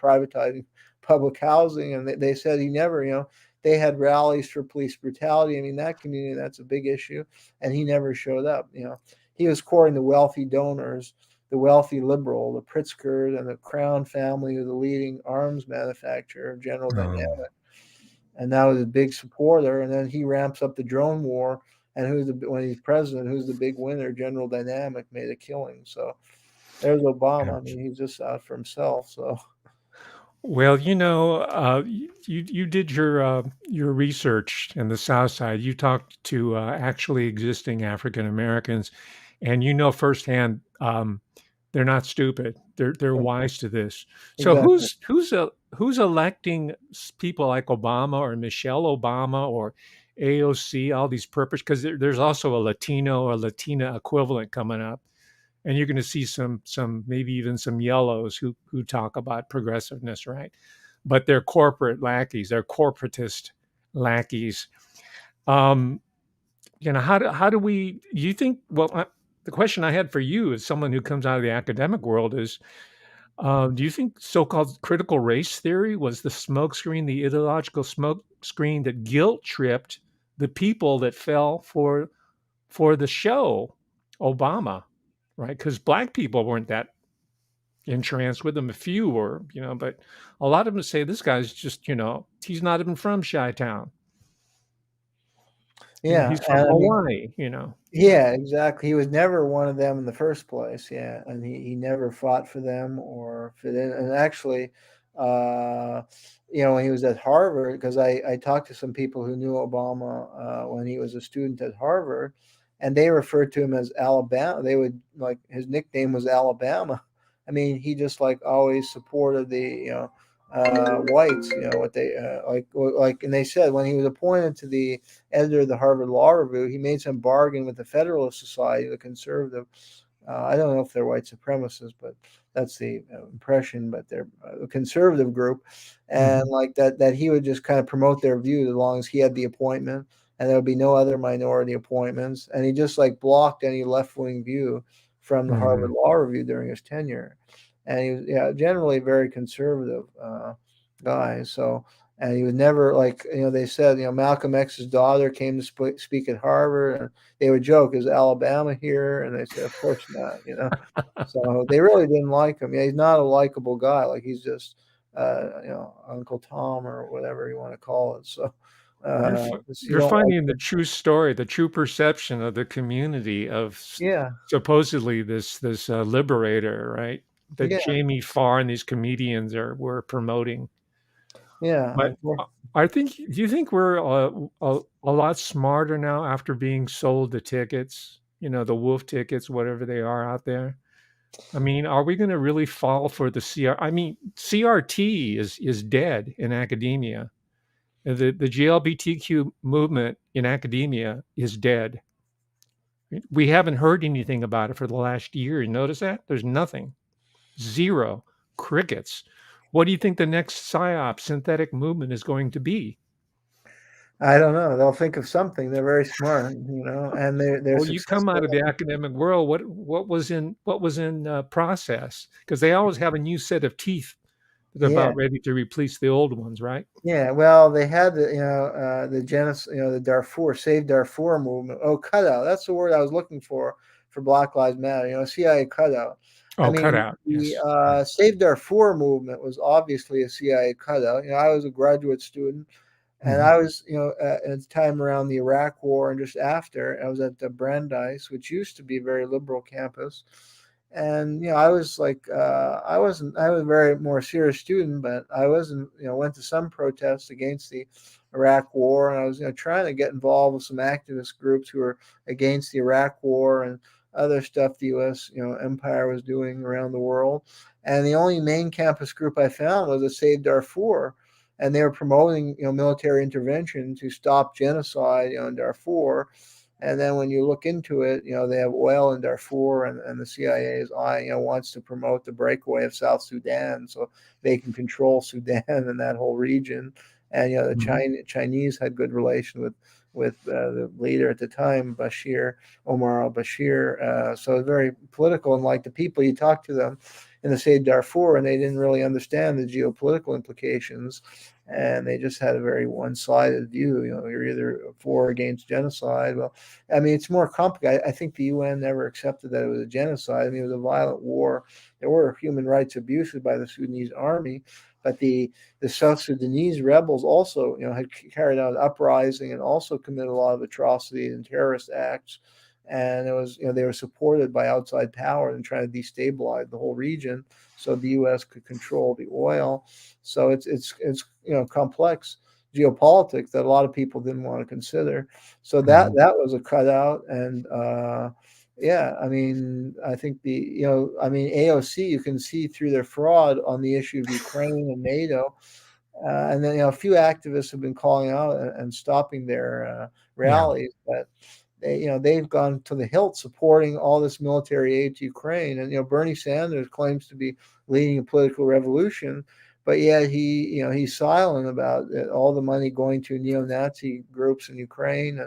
privatizing public housing. And they said he never, they had rallies for police brutality. I mean, that community, that's a big issue, and he never showed up. He was courting the wealthy donors, the wealthy liberal, the Pritzker and the Crown family, who the leading arms manufacturer of General Oh, Dynamics, and now he's a big supporter. And then he ramps up the drone war, and when he's president, who's the big winner? General Dynamic made a killing. So there's Obama. I ouch. mean, he's just out for himself. So Well, you did your research in the South Side. You talked to actually existing African Americans, and you know firsthand they're not stupid. They're wise to this. So exactly. who's electing people like Obama or Michelle Obama or AOC? All these purpose because there's also a Latino or Latina equivalent coming up, and you're going to see some maybe even some yellows who talk about progressiveness, right? But they're corporate lackeys. They're corporatist lackeys. Um, how do we? You think? Well, the question I had for you, as someone who comes out of the academic world, is: do you think so-called critical race theory was the smokescreen, the ideological smokescreen that guilt tripped the people that fell for the show Obama, right? Because black people weren't that entranced with him. A few were, but a lot of them say this guy's just, he's not even from Chi-Town. Yeah, He's from and I mean, Hawaii. Yeah. yeah, exactly. He was never one of them in the first place. Yeah, and he never fought for them or fit in. And actually, uh, when he was at Harvard, because I talked to some people who knew Obama when he was a student at Harvard, and they referred to him as Alabama. They would, like, his nickname was Alabama. I mean, he just, like, always supported whites. What they like, and they said when he was appointed to the editor of the Harvard Law Review, he made some bargain with the Federalist Society, the conservative. I don't know if they're white supremacists, but that's the impression. But they're a conservative group, and Mhm. like that he would just kind of promote their views as long as he had the appointment, and there would be no other minority appointments. And he just like blocked any left wing view from the Harvard Mhm. Law Review during his tenure. And he was, yeah, generally a very conservative guy. So, and he was never like, they said, Malcolm X's daughter came to speak at Harvard, and they would joke, "Is Alabama here?" And they said, "Of course not." So they really didn't like him. Yeah, he's not a likable guy. Like he's just, Uncle Tom or whatever you want to call it. So, You're uh, f you you're don't like finding the him. true story, the true perception of the community of Yeah, supposedly this liberator, right? That yeah, Jamie Farr and these comedians were promoting. yeah. But I think do you think we're a lot smarter now after being sold the tickets, the wolf tickets, whatever they are out there? I mean, are we gonna really fall for the I mean, CRT is dead in academia. The GLBTQ movement in academia is dead. We haven't heard anything about it for the last year. You notice that? There's nothing. Zero. Crickets. What do you think the next psyop synthetic movement is going to be? I don't know. They'll think of something. They're very smart, and they're Well, you come out of successful. the academic world. What was in process? Because they always have a new set of teeth that are Yeah, about ready to replace the old ones, right? yeah. Well, they had the Darfur Save Darfur movement. Oh, cutout. That's the word I was looking for Black Lives Matter. CIA cutout. I Oh, cut mean, out. the Yes. Save Darfur movement was obviously a CIA cutout. I was a graduate student. And Mhm. I was, at the time around the Iraq War and just after, I was at the Brandeis, which used to be a very liberal campus. And, I was like, I was a very more serious student, but I wasn't, went to some protests against the Iraq War. And I was, trying to get involved with some activist groups who were against the Iraq War and other stuff the U.S., empire was doing around the world. And the only main campus group I found was a Save Darfur, and they were promoting military intervention to stop genocide in Darfur. And then when you look into it, they have oil in Darfur, and the CIA's eye, wants to promote the breakaway of South Sudan so they can control Sudan and that whole region. And the Mhm. Chinese had good relation with the leader at the time, Omar al-Bashir. So it's very political, and like the people you talk to them in the state of Darfur, and they didn't really understand the geopolitical implications, and they just had a very one-sided view. You're either for or against genocide. Well, I mean, it's more complicated. I think the UN never accepted that it was a genocide. I mean, it was a violent war. There were human rights abuses by the Sudanese army, but the South Sudanese rebels also, had carried out an uprising and also committed a lot of atrocities and terrorist acts. And it was, they were supported by outside power and trying to destabilize the whole region so the U.S. could control the oil. So it's complex geopolitics that a lot of people didn't want to consider. So that Mhm. that was a cutout, and yeah, I mean, I think AOC, you can see through their fraud on the issue of Ukraine and NATO. And then a few activists have been calling out and stopping their Yeah. rallies, but they've gone to the hilt supporting all this military aid to Ukraine. And Bernie Sanders claims to be leading a political revolution, but yet he's silent about it, all the money going to neo-Nazi groups in Ukraine,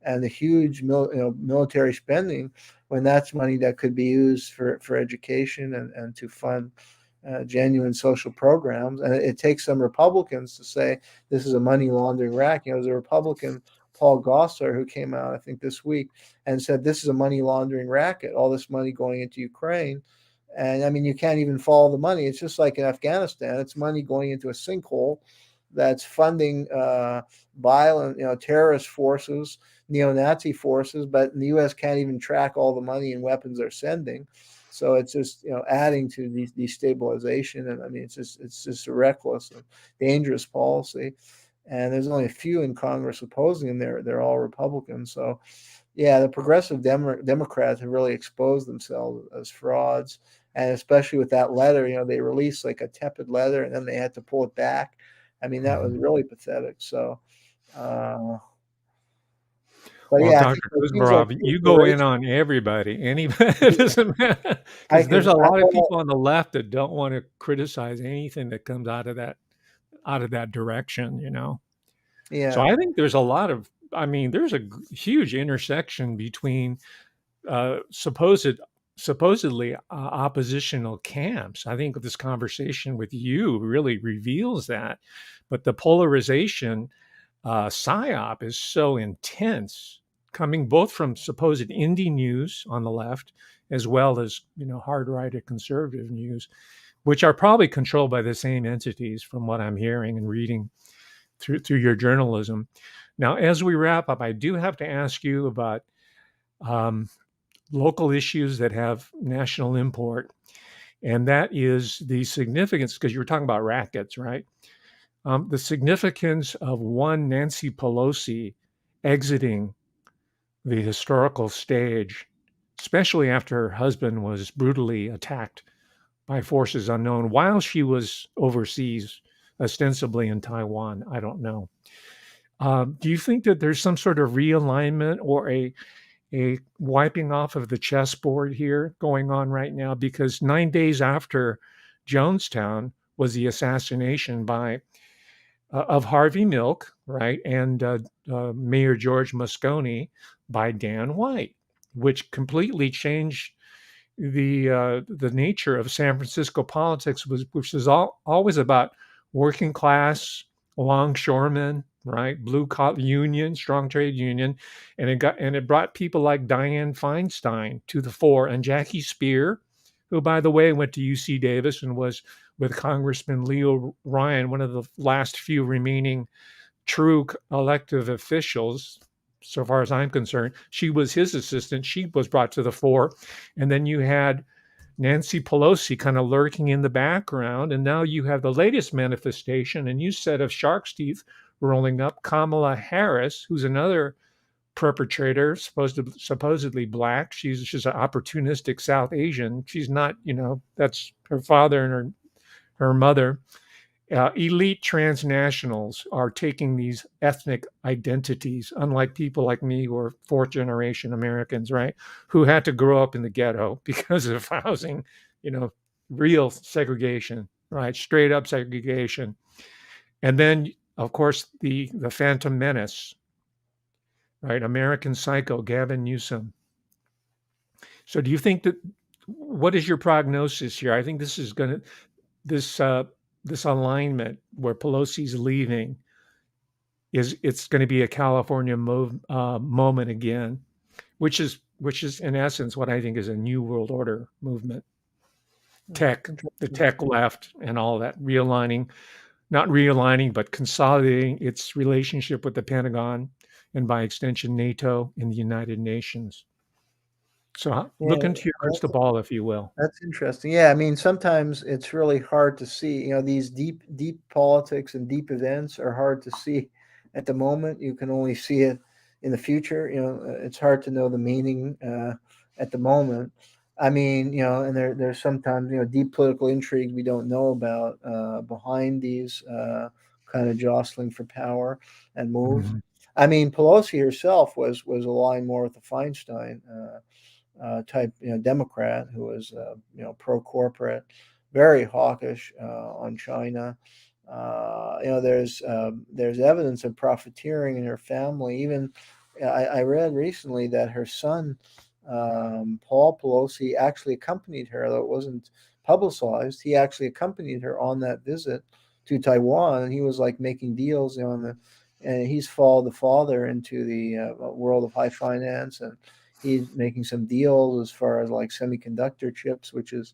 and the huge military spending, when that's money that could be used for education and to fund genuine social programs. And it takes some Republicans to say this is a money laundering racket. There's a Republican, Paul Goslar, who came out, I think, this week and said this is a money laundering racket, all this money going into Ukraine. And I mean, you can't even follow the money. It's just like in Afghanistan, it's money going into a sinkhole that's funding violent, terrorist forces, neo-Nazi forces, but the U.S. can't even track all the money and weapons they're sending. So it's just adding to the destabilization, and I mean it's just a reckless and dangerous policy. And there's only a few in Congress opposing them. They're all Republicans. So yeah, the progressive Democrats have really exposed themselves as frauds. and especially with that letter, they released like a tepid letter, and then they had to pull it back. I mean, that was Mhm. really pathetic. So, uh, but Well, yeah, I think Dr. like things like Kuzmarov, the you go in inspiration. on everybody. Anybody, it doesn't matter I because can, there's a I lot of well, people on the left that don't want to criticize anything that comes out of that direction, you know. So yeah, I think there's a lot of, I mean, there's a huge intersection between supposed supposedly oppositional camps. I think this conversation with you really reveals that. But the polarization psyop is so intense, coming both from supposed indie news on the left as well as hard right conservative news, which are probably controlled by the same entities, from what I'm hearing and reading through your journalism. Now, as we wrap up, I do have to ask you about um, local issues that have national import, and that is the significance, because you were talking about rackets, right? The significance of one Nancy Pelosi exiting the historical stage, especially after her husband was brutally attacked by forces unknown while she was overseas, ostensibly in Taiwan. I don't know. Do you think that there's some sort of realignment or a wiping off of the chessboard here going on right now? Because 9 days after Jonestown was the assassination of Harvey Milk, right, and Mayor George Moscone by Dan White, which completely changed the nature of San Francisco politics, which is always about working class longshoremen, right, blue collar union, strong trade union, and it brought people like Dianne Feinstein to the fore, and Jackie Spear, who by the way went to UC Davis and was with Congressman Leo Ryan, one of the last few remaining true elective officials, so far as I'm concerned. She was his assistant. She was brought to the fore. And then you had Nancy Pelosi kind of lurking in the background. And now you have the latest manifestation, and you said of shark's teeth rolling up, Kamala Harris, who's another perpetrator, supposedly black. She's an opportunistic South Asian. She's not, that's her father and her mother. Elite transnationals are taking these ethnic identities, unlike people like me who are fourth generation Americans, right? Who had to grow up in the ghetto because of housing, you know, real segregation, right? Straight up segregation. And then, of course, the Phantom Menace, right? American Psycho, Gavin Newsom. So do you think that, what is your prognosis here? I think this is going to, this, this alignment where Pelosi's leaving it's going to be a California moment again, which is in essence what I think is a new world order movement. The interesting. tech left, and all that realigning, not realigning, but consolidating its relationship with the Pentagon and by extension NATO and the United Nations. So Yeah, look into your crystal ball, if you will. that's interesting. Yeah, I mean, sometimes it's really hard to see. These deep politics and deep events are hard to see at the moment. You can only see it in the future. It's hard to know the meaning at the moment. I mean, and there's sometimes deep political intrigue we don't know about behind these kind of jostling for power and moves. Mhm. I mean, Pelosi herself was aligned more with the Feinstein. Type Democrat who was pro corporate, very hawkish on China. There's evidence of profiteering in her family. Even I read recently that her son Paul Pelosi actually accompanied her, though it wasn't publicized. He actually accompanied her on that visit to Taiwan, and he was like making deals on the. And he's followed the father into the world of high finance, and he's making some deals as far as like semiconductor chips, which is,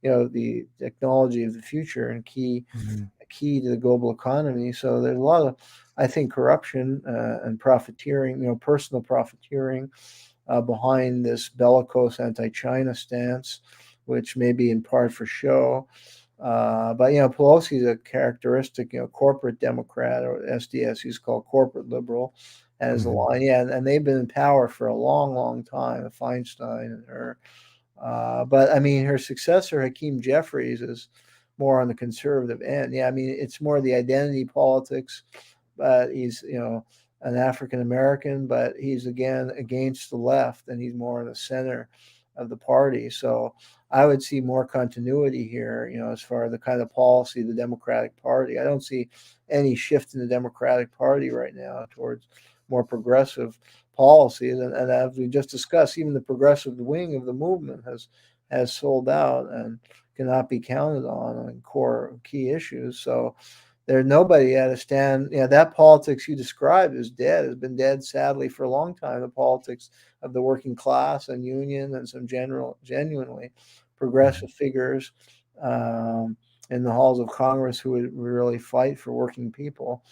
the technology of the future and Mhm. key to the global economy. So there's a lot of, I think, corruption and profiteering, personal profiteering behind this bellicose anti-China stance, which may be in part for show. But Pelosi is a characteristic, corporate Democrat, or SDS. He's called corporate liberal, as the Mhm. line. Yeah, and they've been in power for a long, long time. Feinstein and her. But I mean, her successor, Hakeem Jeffries, is more on the conservative end. Yeah, I mean, it's more the identity politics, but he's, an African American, but he's again against the left, and he's more in the center of the party. So I would see more continuity here, as far as the kind of policy of the Democratic Party. I don't see any shift in the Democratic Party right now towards more progressive policies. And as we just discussed, even the progressive wing of the movement has sold out and cannot be counted on core key issues. So there's nobody at a stand. That politics you described is dead, has been dead sadly for a long time. The politics of the working class and union and some genuinely progressive figures in the halls of Congress who would really fight for working people.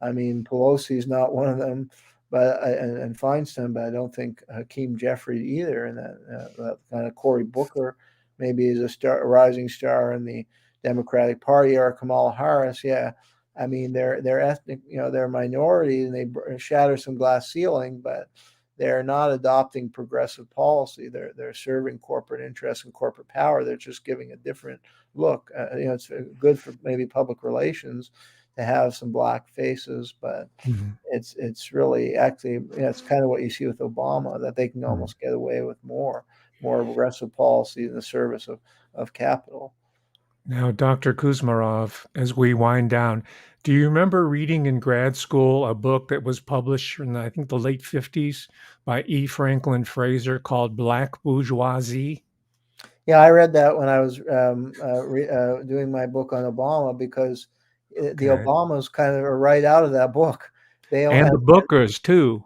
I mean, Pelosi's not one of them, but and Feinstein, but I don't think Hakeem Jeffrey either. And that kind of Cory Booker maybe is a rising star in the Democratic Party, or Kamala Harris. Yeah, I mean they're ethnic, they're minorities, and they shatter some glass ceiling, but they're not adopting progressive policy. They're serving corporate interests and corporate power. They're just giving a different look. It's good for maybe public relations to have some black faces, but Mhm. it's really actually, it's kind of what you see with Obama, that they can Mhm. almost get away with more aggressive policy in the service of capital. Now, Dr. Kuzmarov, as we wind down, do you remember reading in grad school a book that was published in, I think, the late 50s by E. Franklin Fraser called Black Bourgeoisie? Yeah, I read that when I was doing my book on Obama, because the Okay. Obamas kind of are right out of that book. They don't, And the Bookers, too.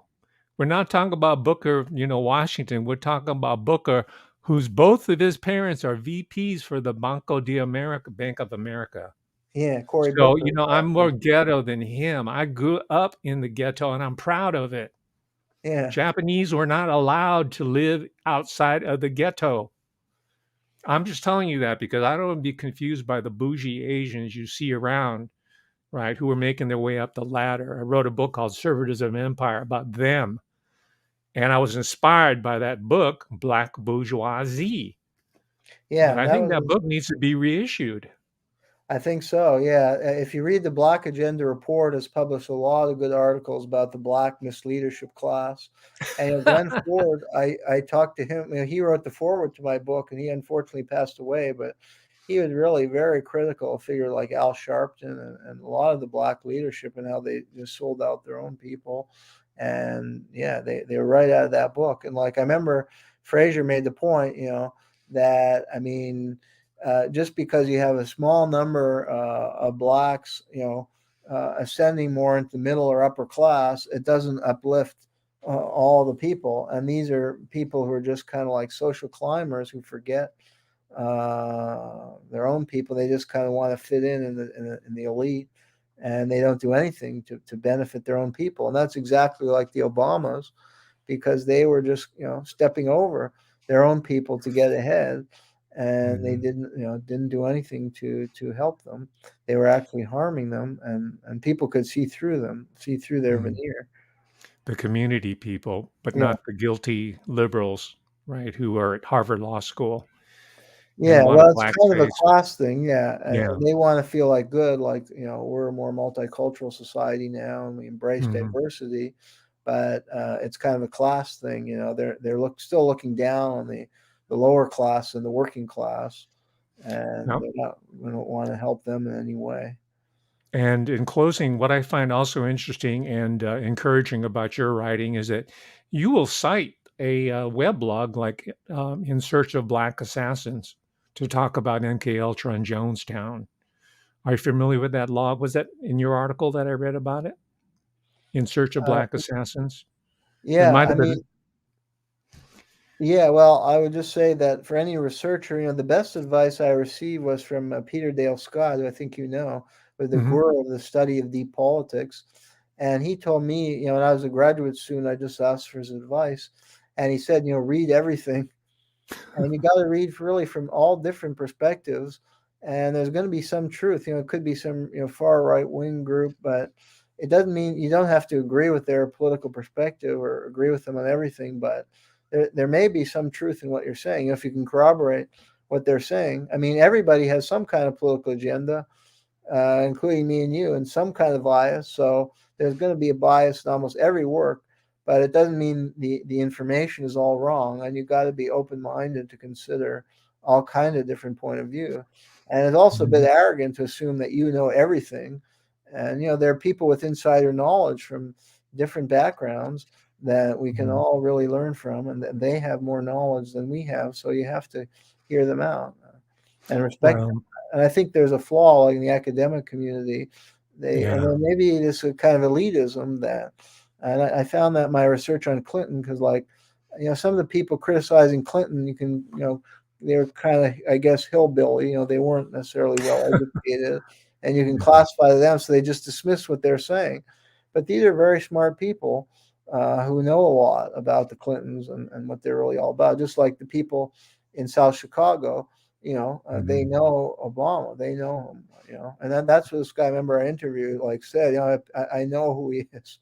We're not talking about Booker, Washington. We're talking about Booker, whose both of his parents are VPs for the Bank of America. yeah, Cory So, Booker, I'm exactly. more ghetto than him. I grew up in the ghetto and I'm proud of it. Yeah, Japanese were not allowed to live outside of the ghetto. I'm just telling you that because I don't want to be confused by the bougie Asians you see around, right, who are making their way up the ladder. I wrote a book called Servitism Empire about them. And I was inspired by that book, Black Bourgeoisie. But yeah, I that think was that book needs to be reissued. I think so. Yeah. If you read the Black Agenda Report, has published a lot of good articles about the Black misleadership class. And Glenn Ford, I talked to him. He wrote the foreword to my book, and he unfortunately passed away. But he was really very critical of figures like Al Sharpton and a lot of the Black leadership, and how they just sold out their own people. And yeah, they were right out of that book. And like I remember, Fraser made the point, that I mean, just because you have a small number of blacks, ascending more into the middle or upper class, it doesn't uplift all the people. And these are people who are just kind of like social climbers who forget their own people. They just kind of want to fit in the elite, and they don't do anything to benefit their own people. And that's exactly like the Obamas, because they were just stepping over their own people to get ahead, and they Mhm, didn't do anything to help them. They were actually harming them, and people could see through them, see through their mhm. veneer. The community people, but Yeah, not the guilty liberals, right, who are at Harvard Law School yeah. and want a Well, it's black kind of a face. class thing. Yeah, Yeah. they want to feel like good, like we're a more multicultural society now, and we embrace Mhm. diversity. But it's kind of a class thing. Still looking down on the lower class and the working class, and Yep. we don't want to help them in any way. And in closing, what I find also interesting and encouraging about your writing is that you will cite a weblog like In Search of Black Assassins to talk about MK Ultra and Jonestown. Are you familiar with that log? Was that in your article that I read about it? In Search of Black Uh, Assassins? It yeah, might I have mean, been. yeah. Well, I would just say that for any researcher, the best advice I received was from Peter Dale Scott, who I think with the Mhm. guru of the study of deep politics. And he told me, when I was a graduate student, I just asked for his advice, and he said, read everything. And you got to read really from all different perspectives, and there's going to be some truth. It could be some far right wing group, but it doesn't mean you don't have to agree with their political perspective or agree with them on everything. But there may be some truth in what you're saying if you can corroborate what they're saying. I mean, everybody has some kind of political agenda, including me and you, and some kind of bias. So there's going to be a bias in almost every work, but it doesn't mean the information is all wrong. And you've got to be open minded to consider all kind of different point of view. And it's also a bit Mhm. arrogant to assume that you know everything. And there are people with insider knowledge from different backgrounds that we can Mhm. all really learn from, and they have more knowledge than we have. So you have to hear them out and respect them. Well, And I think there's a flaw in the academic community. And yeah. then maybe this is kind of elitism that, and I found that in my research on Clinton, because like, some of the people criticizing Clinton, they're kind of, I guess, hillbilly. They weren't necessarily well educated, and you can classify them, so they just dismiss what they're saying. But these are very smart people who know a lot about the Clintons and what they're really all about. Just like the people in South Chicago, they Mhm. know Obama, they know him, and then that's what this guy, I remember I interviewed, like said, I know who he is,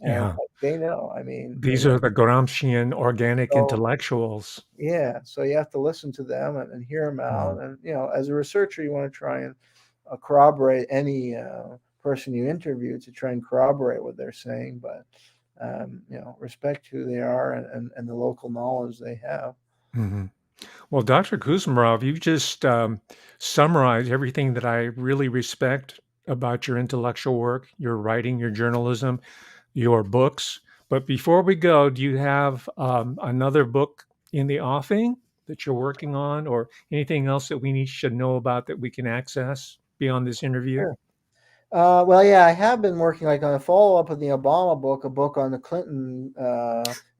and Yeah. they know. I mean, they These know. are the Gramscian organic So intellectuals. yeah, so you have to listen to them and hear them Mhm. out, and as a researcher, you want to try and corroborate any person you interview to try and corroborate what they're saying, but respect who they are and the local knowledge they have. Mhm. Well, Dr. Kuzmarov, you just summarized everything that I really respect about your intellectual work, your writing, your journalism, your books. But before we go, do you have another book in the offing that you're working on, or anything else that should know about that we can access beyond this interview? Sure. Well, yeah, I have been working like on a follow up of the Obama book, a book on the Clinton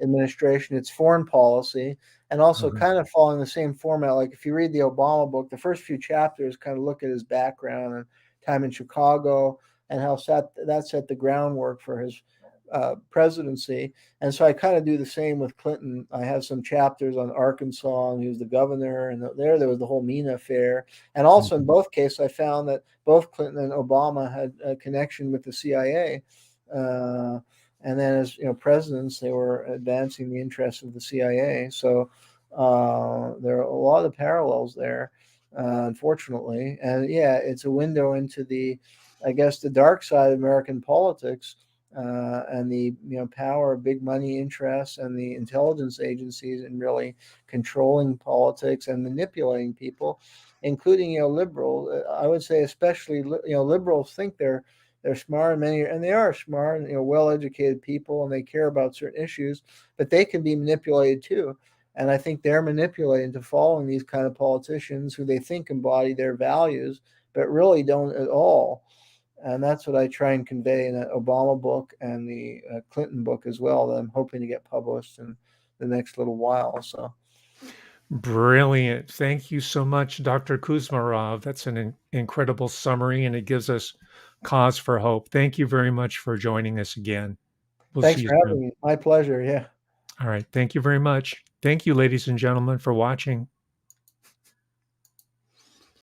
administration, its foreign policy, and also Mhm. kind of following the same format. Like if you read the Obama book, the first few chapters kind of look at his background and time in Chicago and how that set the groundwork for his presidency. And so I kind of do the same with Clinton. I have some chapters on Arkansas, and he was the governor, and there was the whole Mina affair. And also in Mhm. both cases, I found that both Clinton and Obama had a connection with the CIA. Uh, and then as presidents, they were advancing the interests of the CIA. So there are a lot of parallels there, unfortunately. And yeah, it's a window into I guess, the dark side of American politics, and the power of big money interests and the intelligence agencies in really controlling politics and manipulating people, including liberals. I would say especially liberals think they're smart, and they are smart and well educated people, and they care about certain issues, but they can be manipulated too. And I think they're manipulated into following these kind of politicians who they think embody their values, but really don't at all. And that's what I try and convey in that Obama book and the Clinton book as well, that I'm hoping to get published in the next little while. So Brilliant. Thank you so much, Dr. Kuzmarov. That's an incredible summary, and it gives us cause for hope. Thank you very much for joining us again. We'll see thanks you for soon. having me. My pleasure. Yeah. All right. Thank you very much. Thank you, ladies and gentlemen, for watching.